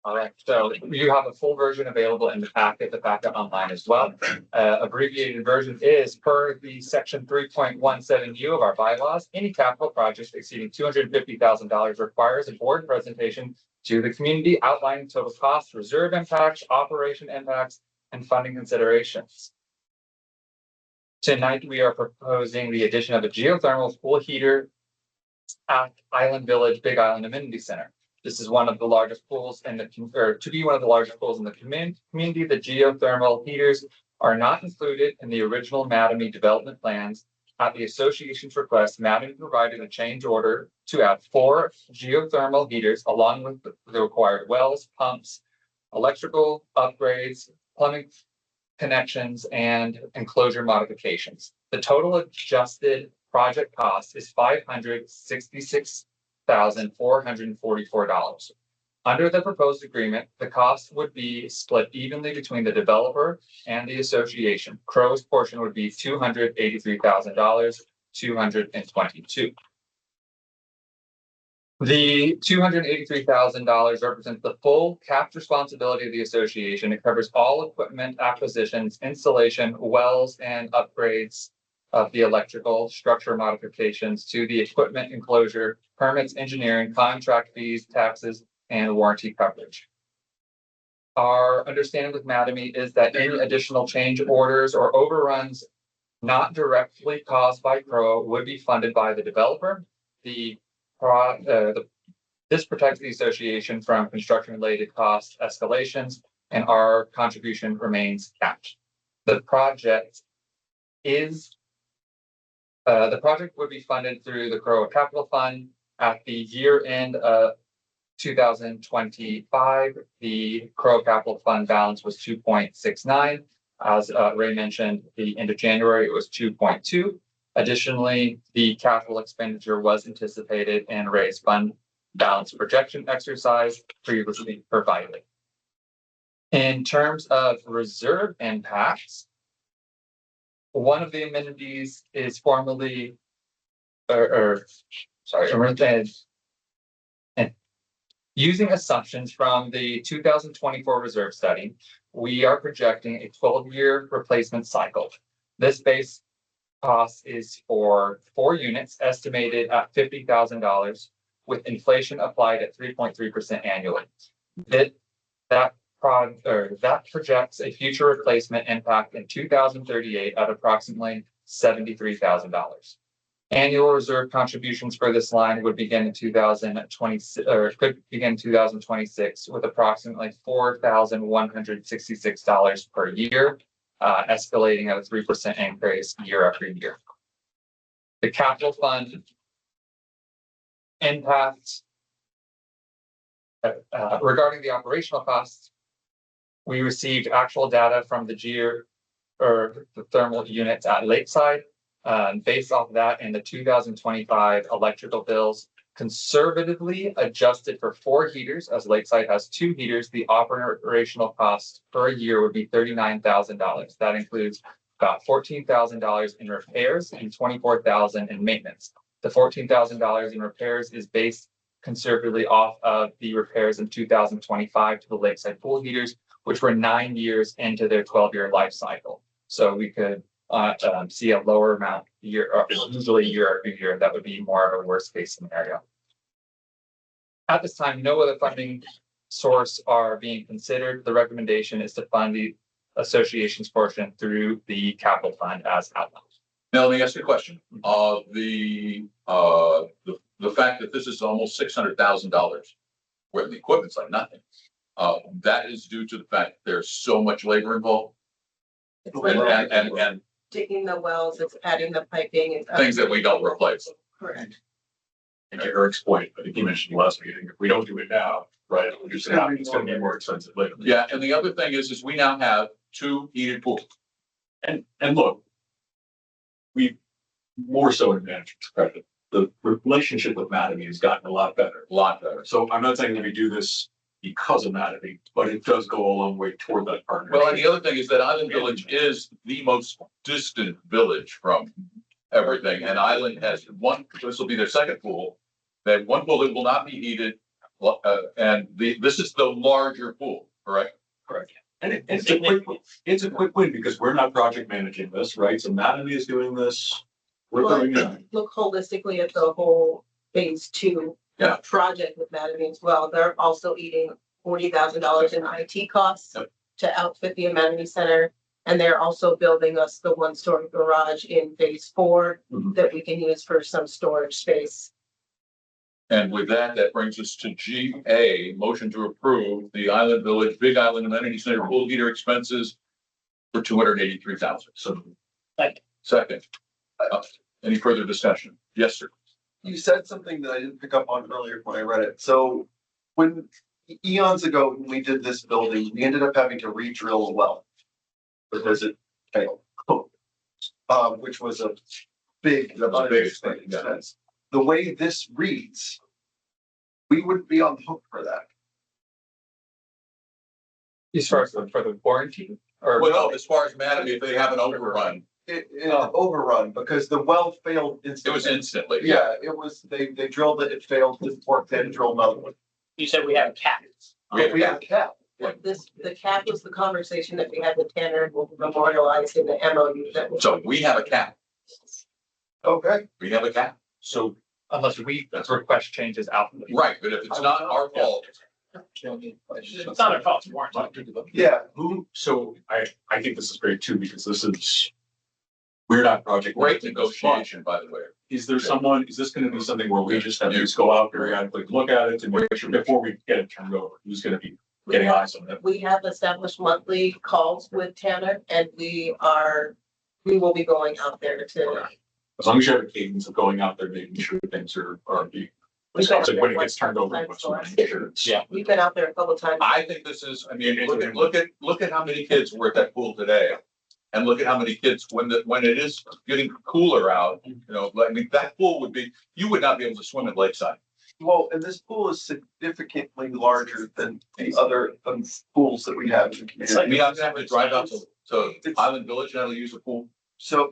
All right, so you have a full version available in the packet online as well. Abbreviated version is per the section 3.17U of our bylaws. Any capital project exceeding $250,000 requires a board presentation to the community outlining total costs, reserve impacts, operation impacts, and funding considerations. Tonight, we are proposing the addition of a geothermal pool heater at Island Village, Big Island Amenity Center. This is one of the largest pools to be one of the largest pools in the community. The geothermal heaters are not included in the original Mattamy development plans. At the association's request, Mattamy provided a change order to add 4 geothermal heaters along with the required wells, pumps, electrical upgrades, plumbing connections, and enclosure modifications. The total adjusted project cost is $566,444. Under the proposed agreement, the cost would be split evenly between the developer and the association. CROA's portion would be $283,222. The $283,000 represents the full capped responsibility of the association. It covers all equipment acquisitions, installation, wells, and upgrades of the electrical structure modifications to the equipment enclosure, permits, engineering, contract fees, taxes, and warranty coverage. Our understanding with Mattamy is that any additional change orders or overruns not directly caused by CROA would be funded by the developer. This protects the association from construction-related cost escalations, and our contribution remains capped. The project would be funded through the CROA Capital Fund. At the year end of 2025, the CROA Capital Fund balance was 2.69. As Ray mentioned, the end of January, it was 2.2. Additionally, the capital expenditure was anticipated in Ray's fund balance projection exercise previously provided. In terms of reserve impacts, one of the amenities is formally, using assumptions from the 2024 reserve study, we are projecting a 12-year replacement cycle. This based cost is for 4 units estimated at $50,000 with inflation applied at 3.3% annually. That projects a future replacement impact in 2038 at approximately $73,000. Annual reserve contributions for this line would begin in 2026, or could begin 2026 with approximately $4,166 per year, escalating at a 3% increase year after year. The capital fund impacts regarding the operational costs, we received actual data from the thermal units at Lakeside. Based off of that, in the 2025 electrical bills, conservatively adjusted for 4 heaters, as Lakeside has 2 heaters, the operational cost per year would be $39,000. That includes about $14,000 in repairs and $24,000 in maintenance. The $14,000 in repairs is based conservatively off of the repairs in 2025 to the Lakeside pool heaters, which were 9 years into their 12-year life cycle. So we could see a lower amount usually year after year. That would be more of a worst case scenario. At this time, no other funding source are being considered. The recommendation is to fund the association's portion through the capital fund as outlined. Now, let me ask you a question. The fact that this is almost $600,000, where the equipment's like nothing, that is due to the fact there's so much labor involved. And digging the wells, it's adding the piping. It's things that we don't replace. Correct. And to Eric's point, I think he mentioned last meeting, if we don't do it now, right, it's gonna be more expensive later. Yeah, and the other thing is we now have 2 heated pools. And look, we more so in management's credit, the relationship with Mattamy has gotten a lot better. So I'm not saying that we do this because of Mattamy, but it does go a long way toward that partnership. Well, and the other thing is that Island Village is the most distant village from everything. And Island has one, this will be their second pool. They have one pool that will not be heated. And this is the larger pool, correct? Correct. And it's a quick win because we're not project managing this, right? So Mattamy is doing this. We're doing it. Look holistically at the whole phase 2 project with Mattamy as well. They're also eating $40,000 in IT costs to outfit the amenity center. And they're also building us the 1-story garage in phase 4 that we can use for some storage space. And with that, that brings us to GA, motion to approve the Island Village, Big Island Amenity Center pool heater expenses for $283,000. So second. Any further discussion? Yes, sir. You said something that I didn't pick up on earlier when I read it. So when eons ago, when we did this building, we ended up having to re-drill a well because it failed, which was a big expense. The way this reads, we wouldn't be on the hook for that. As far as for the warranty? Or well, no, as far as Mattamy, if they have an overrun. Overrun because the well failed instantly. It was instantly. Yeah, it was, they drilled it, it failed, didn't work, they had to drill another one. You said we have caps. We have a cap. The cap was the conversation that we had with Tanner and we'll memorialize in the MOU that. So we have a cap. Okay. We have a cap. So unless we request changes out. Right, but if it's not our fault. It's not our fault, it's warranty. Yeah. So I think this is great too, because this is, we're not project. Great negotiation, by the way. Is there someone, is this gonna be something where we just have to just go out periodically, look at it and make sure before we get it turned over, who's gonna be getting eyes on it? We have established monthly calls with Tanner and we will be going out there to. As long as you have a cadence of going out there, making sure things are being. So when it gets turned over. We've been out there a couple times. I think this is, I mean, look at how many kids were at that pool today. And look at how many kids, when it is getting cooler out, you know, I mean, that pool would be, you would not be able to swim at Lakeside. Well, and this pool is significantly larger than the other pools that we have in the community. I mean, I'm gonna have to drive out to Island Village and use a pool. So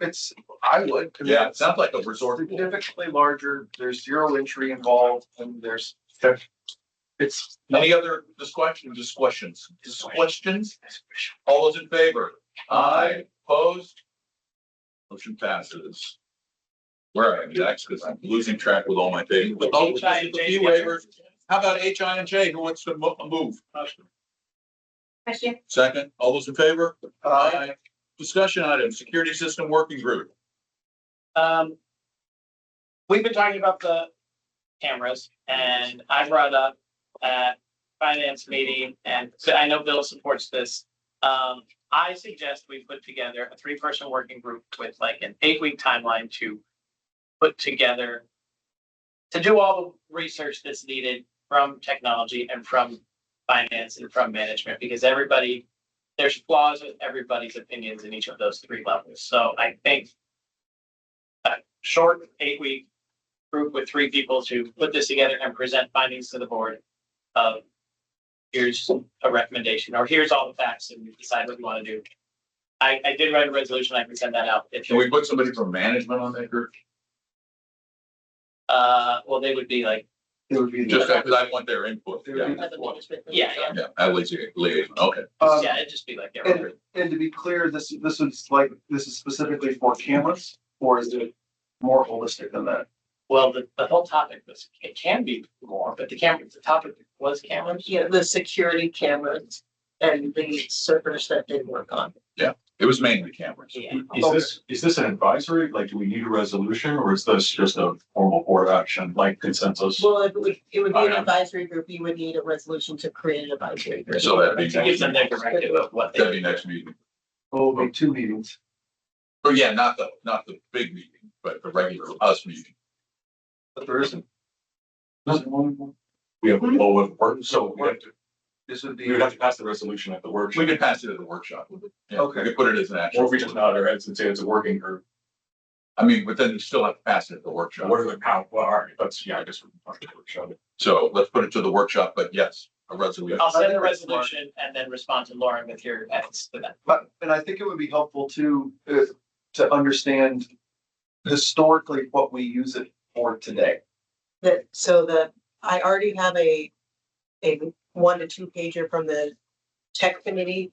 I would. Yeah, it sounds like a resort. Significantly larger, there's 0 entry involved, and there's, it's. Any other questions? All those in favor? Aye, opposed? Motion passes. Where am I next? Because I'm losing track with all my things. But oh, just a few waivers. How about H, I, and J? Who wants to move? Question. Second, all those in favor? Aye. Discussion item, security system working group. We've been talking about the cameras and I brought up at finance meeting, and so I know Bill supports this. I suggest we put together a 3-person working group with like an 8-week timeline to put together to do all the research that's needed from technology and from finance and from management, because there's flaws with everybody's opinions in each of those 3 levels. So I think a short 8-week group with 3 people to put this together and present findings to the board of here's a recommendation, or here's all the facts, and you decide what you want to do. I did write a resolution. I can send that out. Can we put somebody from management on that group? Well, they would be like. It would be. Just because I want their input. Yeah, Yeah. yeah, I was liaison, okay. Yeah, it'd just be like. And to be clear, this is specifically for cameras, or is it more holistic than that? Well, the whole topic it can be more, but the topic was cameras. Yeah, the security cameras and the servers that they work on. Yeah, it was mainly cameras. Yeah. Is this an advisory? Like, do we need a resolution or is this just a formal board action, like consensus? Well, it would be an advisory group. You would need a resolution to create an advisory group. So that'd be. To give them their directive of what That'd be next meeting. Oh, it'll be 2 meetings. Oh, yeah, not the big meeting, but the regular us meeting. But there isn't. We have a low of work, so This would be. we would have to pass the resolution at the workshop. We could pass it at the workshop. Yeah, Okay. We could put it as an action. Or if we just nod our heads and say it's a working group. I mean, but then you still have to pass it at the workshop. What are the, how, well, all right, that's, yeah, I guess we're talking about the workshop. So let's put it to the workshop, but yes, a resolution. I'll send a resolution and then respond to Lauren with your edits to that. And I think it would be helpful to understand historically what we use it for today. I already have a 1 to 2 pager from the tech committee.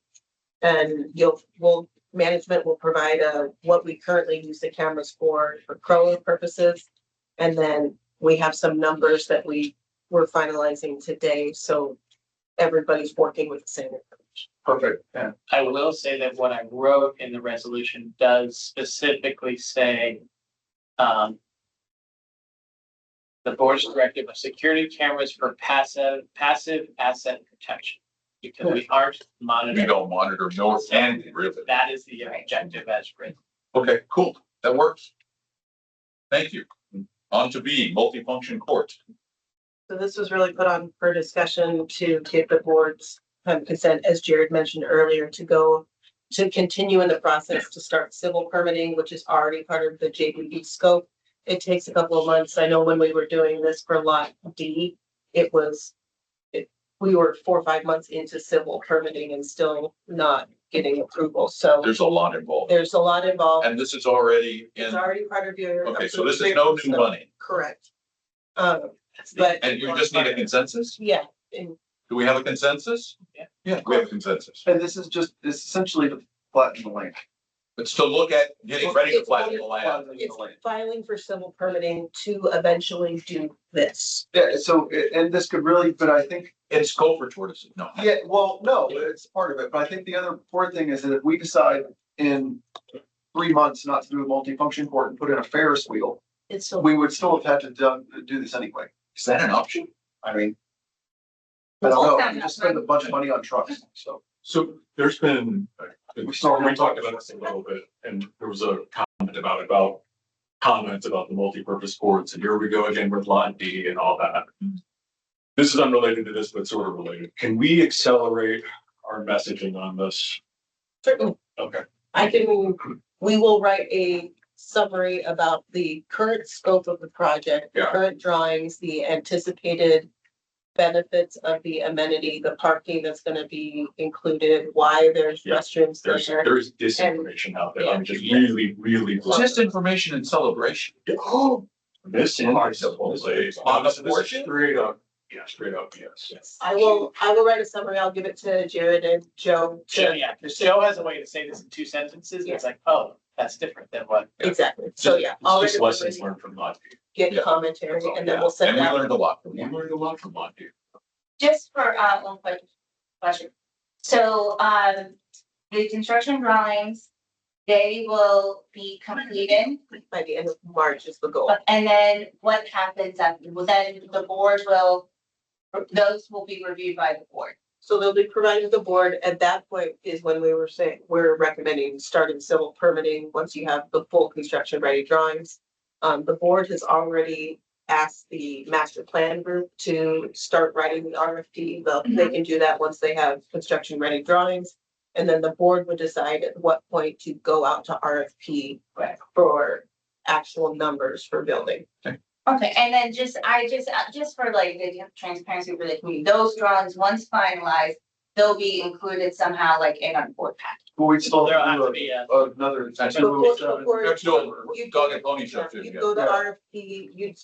And management will provide what we currently use the cameras for CROA purposes. And then we have some numbers that we're finalizing today, so everybody's working with the same information. Perfect, yeah. I will say that what I wrote in the resolution does specifically say, the board's directive of security cameras for passive asset protection. Because we aren't monitoring. We don't monitor nor can we really. That is the objective as written. Okay, cool. That works. Thank you. On to B, multifunction court. So this was really put on for discussion to get the board's consent, as Jared mentioned earlier, to continue in the process to start civil permitting, which is already part of the JDB scope. It takes a couple of months. I know when we were doing this for Lot D, we were 4 or 5 months into civil permitting and still not getting approval. So There's a lot involved. And this is already It's already part of your. Okay, so this is no new money. Correct. And you just need a consensus? Yeah. Do we have a consensus? Yeah, we have a consensus. And this is essentially to flatten the land. It's to look at getting ready to flatten the land. It's filing for civil permitting to eventually do this. Yeah, so, and this could really, but I think. It's scope for tortoises, no. Yeah, well, no, it's part of it, but I think the other important thing is that if we decide in 3 months not to do a multifunction court and put in a Ferris wheel, we would still have had to do this anyway. Is that an option? I mean, I don't know, we just spend a bunch of money on trucks, so. So there's been, we talked about this a little bit, and there was a comment about comments about the multipurpose courts, and here we go again with Lot D and all that. This is unrelated to this, but sort of related. Can we accelerate our messaging on this? Certainly. Okay. We will write a summary about the current scope of the project, the current drawings, the anticipated benefits of the amenity, the parking that's going to be included, why there's restrooms there. There's disinformation out there. I'm just really. Just information and celebration. Oh, misinformation. On the portion? Straight up Yeah, straight up, yes. I will write a summary. I'll give it to Jared and Joe. Yeah, because Joe has a way to say this in 2 sentences. It's like, oh, that's different than what. Exactly. So yeah, I'll write Just a lessons summary, learned from Monty. get Yeah. commentary, and then we'll send And it we out. learned a lot. We learned a lot from Monty. Just for, one quick question. So, the construction drawings, they will be completed, By the end of March is the goal. and then what happens after, well, then the board will, those will be reviewed by the board. So they'll be provided to the board. At that point is when we were saying, we're recommending starting civil permitting once you have the full construction ready drawings. The board has already asked the master plan group to start writing the RFP. They can do that once they have construction ready drawings. And then the board would decide at what point to go out to RFP for actual numbers for building. Okay, and then just for like the transparency for the community, those drawings, once finalized, they'll be included somehow like in our board pack. But we'd still There'll have have to to be a. do another. Before That's your dog and pony show too. you Yeah. go to RFP, you'd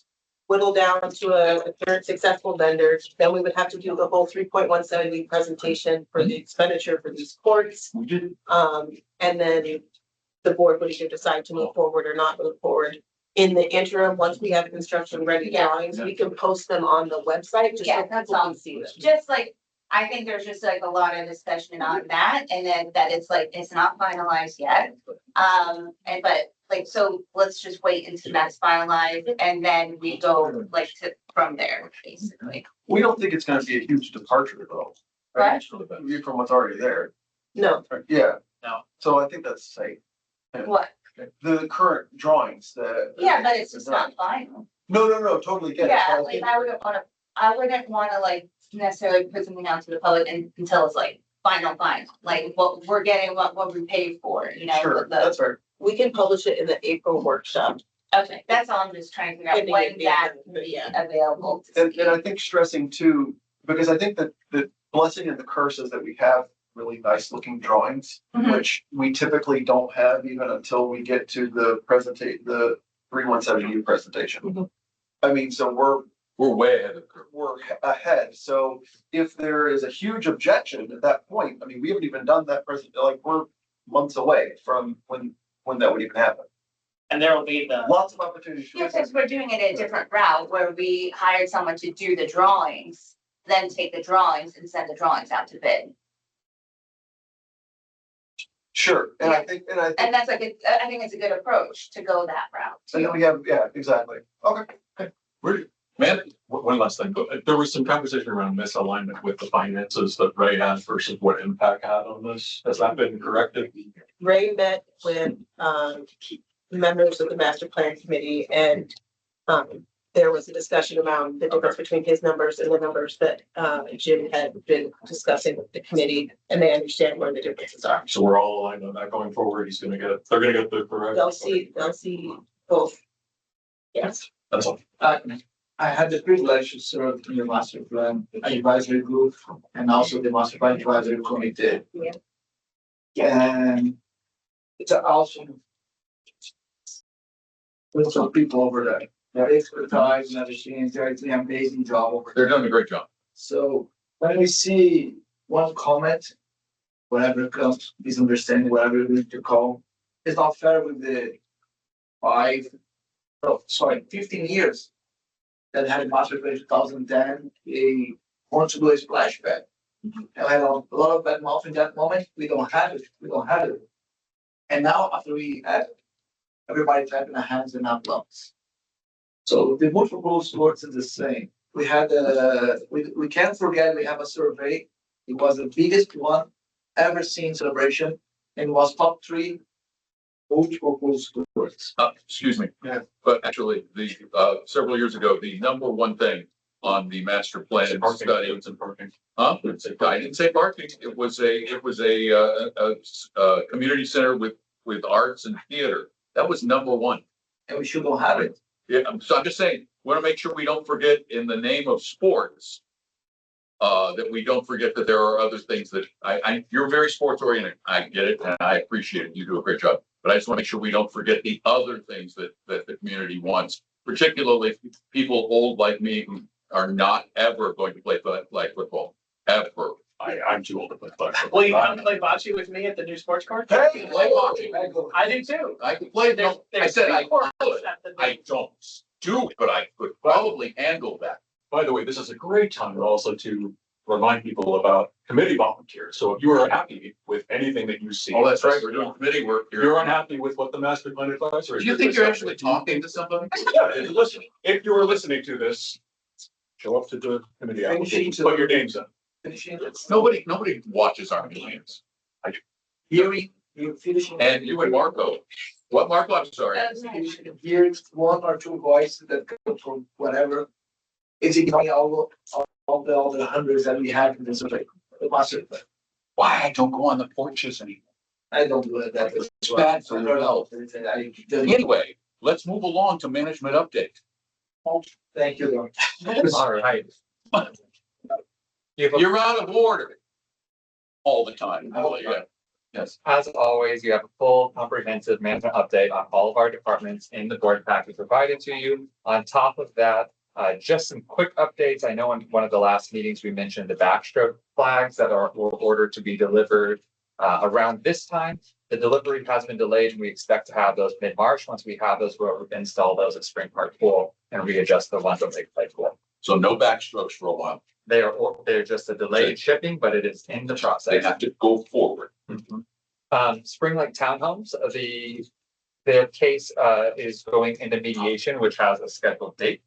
whittle down to a third successful vendor, then we would have to do the whole 3.170 presentation for the expenditure for these courts. We did. And then the board would either decide to move forward or not move forward. In the interim, once we have construction ready Yeah. drawings, we can post them on the website just so Yeah, that's people all. can see them. Just like, I think there's just like a lot of discussion on that, and then that it's like, it's not finalized yet. But like, so let's just wait until that's finalized, and then we go like to, from there, basically. We don't think it's gonna be a huge departure though. Right. From what's already there. No, Yeah. No. So I think that's safe. What? The current drawings that. Yeah, but it's just not final. No, totally get it. Yeah, But I like think- I wouldn't wanna like necessarily put something out to the public until it's like final, like what we're getting, what we paid for, you know? Sure, that's fair. we can publish it in the April workshop. Okay, that's all I'm just trying to figure out, Pending when it being that done, will be yeah. available to And see. I think stressing too, because I think that the blessing and the curse is that we have really nice looking drawings, Mhm. which we typically don't have even until we get to the the 317U presentation. Mhm. I mean, so We're way ahead of the curve. we're ahead. So if there is a huge objection at that point, I mean, we haven't even done that like we're months away from when that would even happen. And there will be the. Lots of opportunities. for Yeah, because we're doing it a different route where we hired someone to do the drawings, then take the drawings and send the drawings out to bid. Sure, and I think, And that's like, I think it's a good approach to go that route. and then we have, yeah, exactly. Okay. Man, One last thing, there was some conversation around misalignment with the finances that Ray had versus what impact had on this. Has that been corrected? Ray met with members of the master plan committee and there was a discussion around the difference between his numbers and the numbers that Jim had been discussing with the committee, and they understand where the differences are. So we're all aligned on that going forward. They're gonna get the correct. They'll see both. Yes. That's all. I had the privilege to serve in the master plan advisory group and also the master plan advisory committee. And it's awesome. With some people over there, their expertise and everything, they're doing an amazing job over there. they're doing a great job. So when we see one comment, whatever comes, misunderstanding, whatever you need to call, it's not fair with the 15 years that had a master plan 2010, they want to do a splash pad. And I had a lot of bad mouth in that moment. We don't have it. And now after we had everybody clapping their hands and applause. So the multiple sports is the same. We had we can't forget we have a survey. It was the biggest one ever seen celebration and was top 3 multiple sports. Excuse me. Yeah. But actually, several years ago, the number one thing on the master plan study. It's in parking. Huh? I didn't say parking. It was a community center with arts and theater. That was number one. And we should not have it. Yeah, so I'm just saying, want to make sure we don't forget in the name of sports. That we don't forget that there are other things that you're very sports oriented. I get it and I appreciate it. You do a great job. But I just want to make sure we don't forget the other things that the community wants, particularly people old like me who are not ever going to play flag football, ever. I'm too old to play flag football. Will you come play bocce with me at the new sports court? Hey, play bocce. I do too. I can play, There's- no, I there's said three I courts could, at the new- I don't do it, but I could probably handle that. By the way, this is a great time also to remind people about committee volunteers. So if you are happy with anything that you see. Oh, that's right, we're doing committee work If here. you're unhappy with what the master plan advisory. Do you think you're actually talking to somebody? Yeah, if you listen, if you are listening to this, show up to the committee application, put your names in. Nobody watches our meetings. Hearing, you finishing. And you and Marco, what, Marco, I'm sorry. Hearing one or two voices that come from whatever. Is it going all the hundreds that we have in this, like, the master plan? Why I don't go on the porches anymore? I don't do it that way. It's bad for your health. Anyway, let's move along to management update. Thank you, Lord. All right. You're out of order. All the time. Yeah. Yes. As always, you have a full comprehensive management update on all of our departments in the board package provided to you. On top of that, just some quick updates. I know in one of the last meetings, we mentioned the backstroke flags that were ordered to be delivered around this time. The delivery has been delayed and we expect to have those mid-March. Once we have those, we'll install those at Spring Park Pool and readjust the ones that they play pool. So no backstrokes for a while. They're just a delayed shipping, but it is in the process. They have to go forward. Spring Lake Townhomes, their case is going into mediation, which has a scheduled date.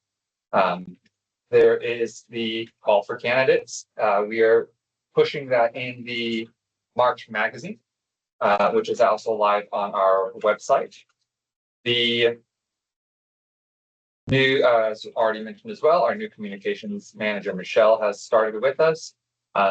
There is the call for candidates. We are pushing that in the March magazine, which is also live on our website. The new, as already mentioned as well, our new communications manager, Michelle, has started with us.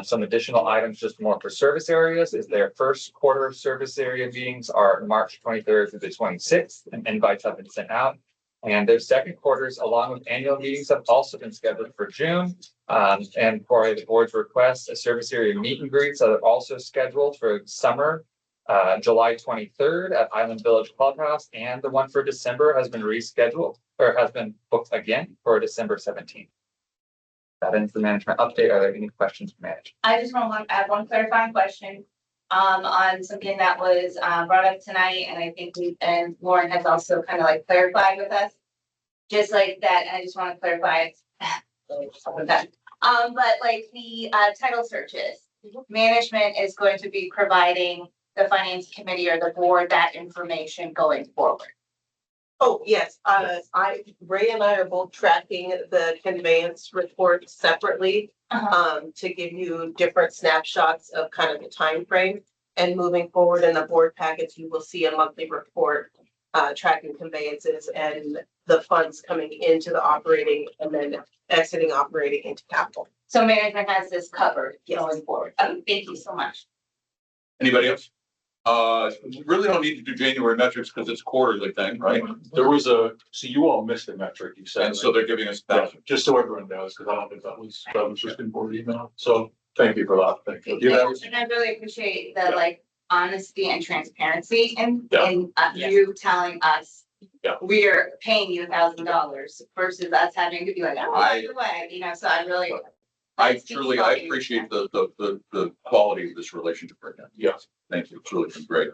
Some additional items, just more for service areas, is their first quarter service area meetings are March 23rd through the 26th, and invites have been sent out. And their second quarters, along with annual meetings, have also been scheduled for June. And for the board's request, a service area meet and greets are also scheduled for summer, July 23rd at Island Village Clubhouse, and the one for December has been rescheduled or has been booked again for December 17th. That ends the management update. Are there any questions for management? I just want to add one clarifying question on something that was brought up tonight, and I think and Lauren has also kind of like clarified with us. Just like that, and I just want to clarify with that. But like the title searches, management is going to be providing the finance committee or the board that information going forward. Oh, yes, Ray and I are both tracking the conveyance report separately. To give you different snapshots of kind of the time frame. And moving forward in the board packets, you will see a monthly report. Tracking conveyances and the funds coming into the operating and then exiting operating into capital. So management has this covered going forward. Thank you so much. Anybody else? We really don't need to do January metrics because it's quarterly thing, right? There was so you all missed the metric you said. And so they're giving us Yeah, that. just so everyone knows, because I don't think that was just in board email. So thank you for that. Thank you. And I really appreciate the like honesty and transparency and Yeah. you telling us. Yeah. We're paying you $1,000 versus us having to be like, oh, by the way, you know, so I really. I appreciate the quality of this relationship right now. Yes. Thank you. It's really been great.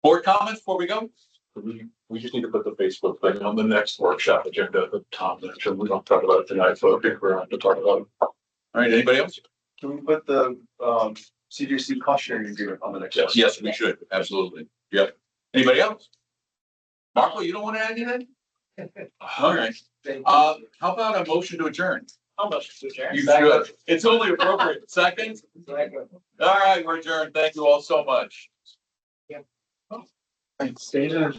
Board comments before we go? We just need to put the Facebook thing on the next workshop agenda that Tom mentioned. We don't talk about it tonight, so I think we're going to talk about it. All right, anybody else? Can we put the CDC cost sharing agreement on the next? Yes. Yes, we should. Absolutely. Yep. Anybody else? Marco, you don't want to add anything? All right. How about a motion to adjourn? How much to adjourn? You should. It's only appropriate. Second? All right, we're adjourned. Thank you all so much. Stay there.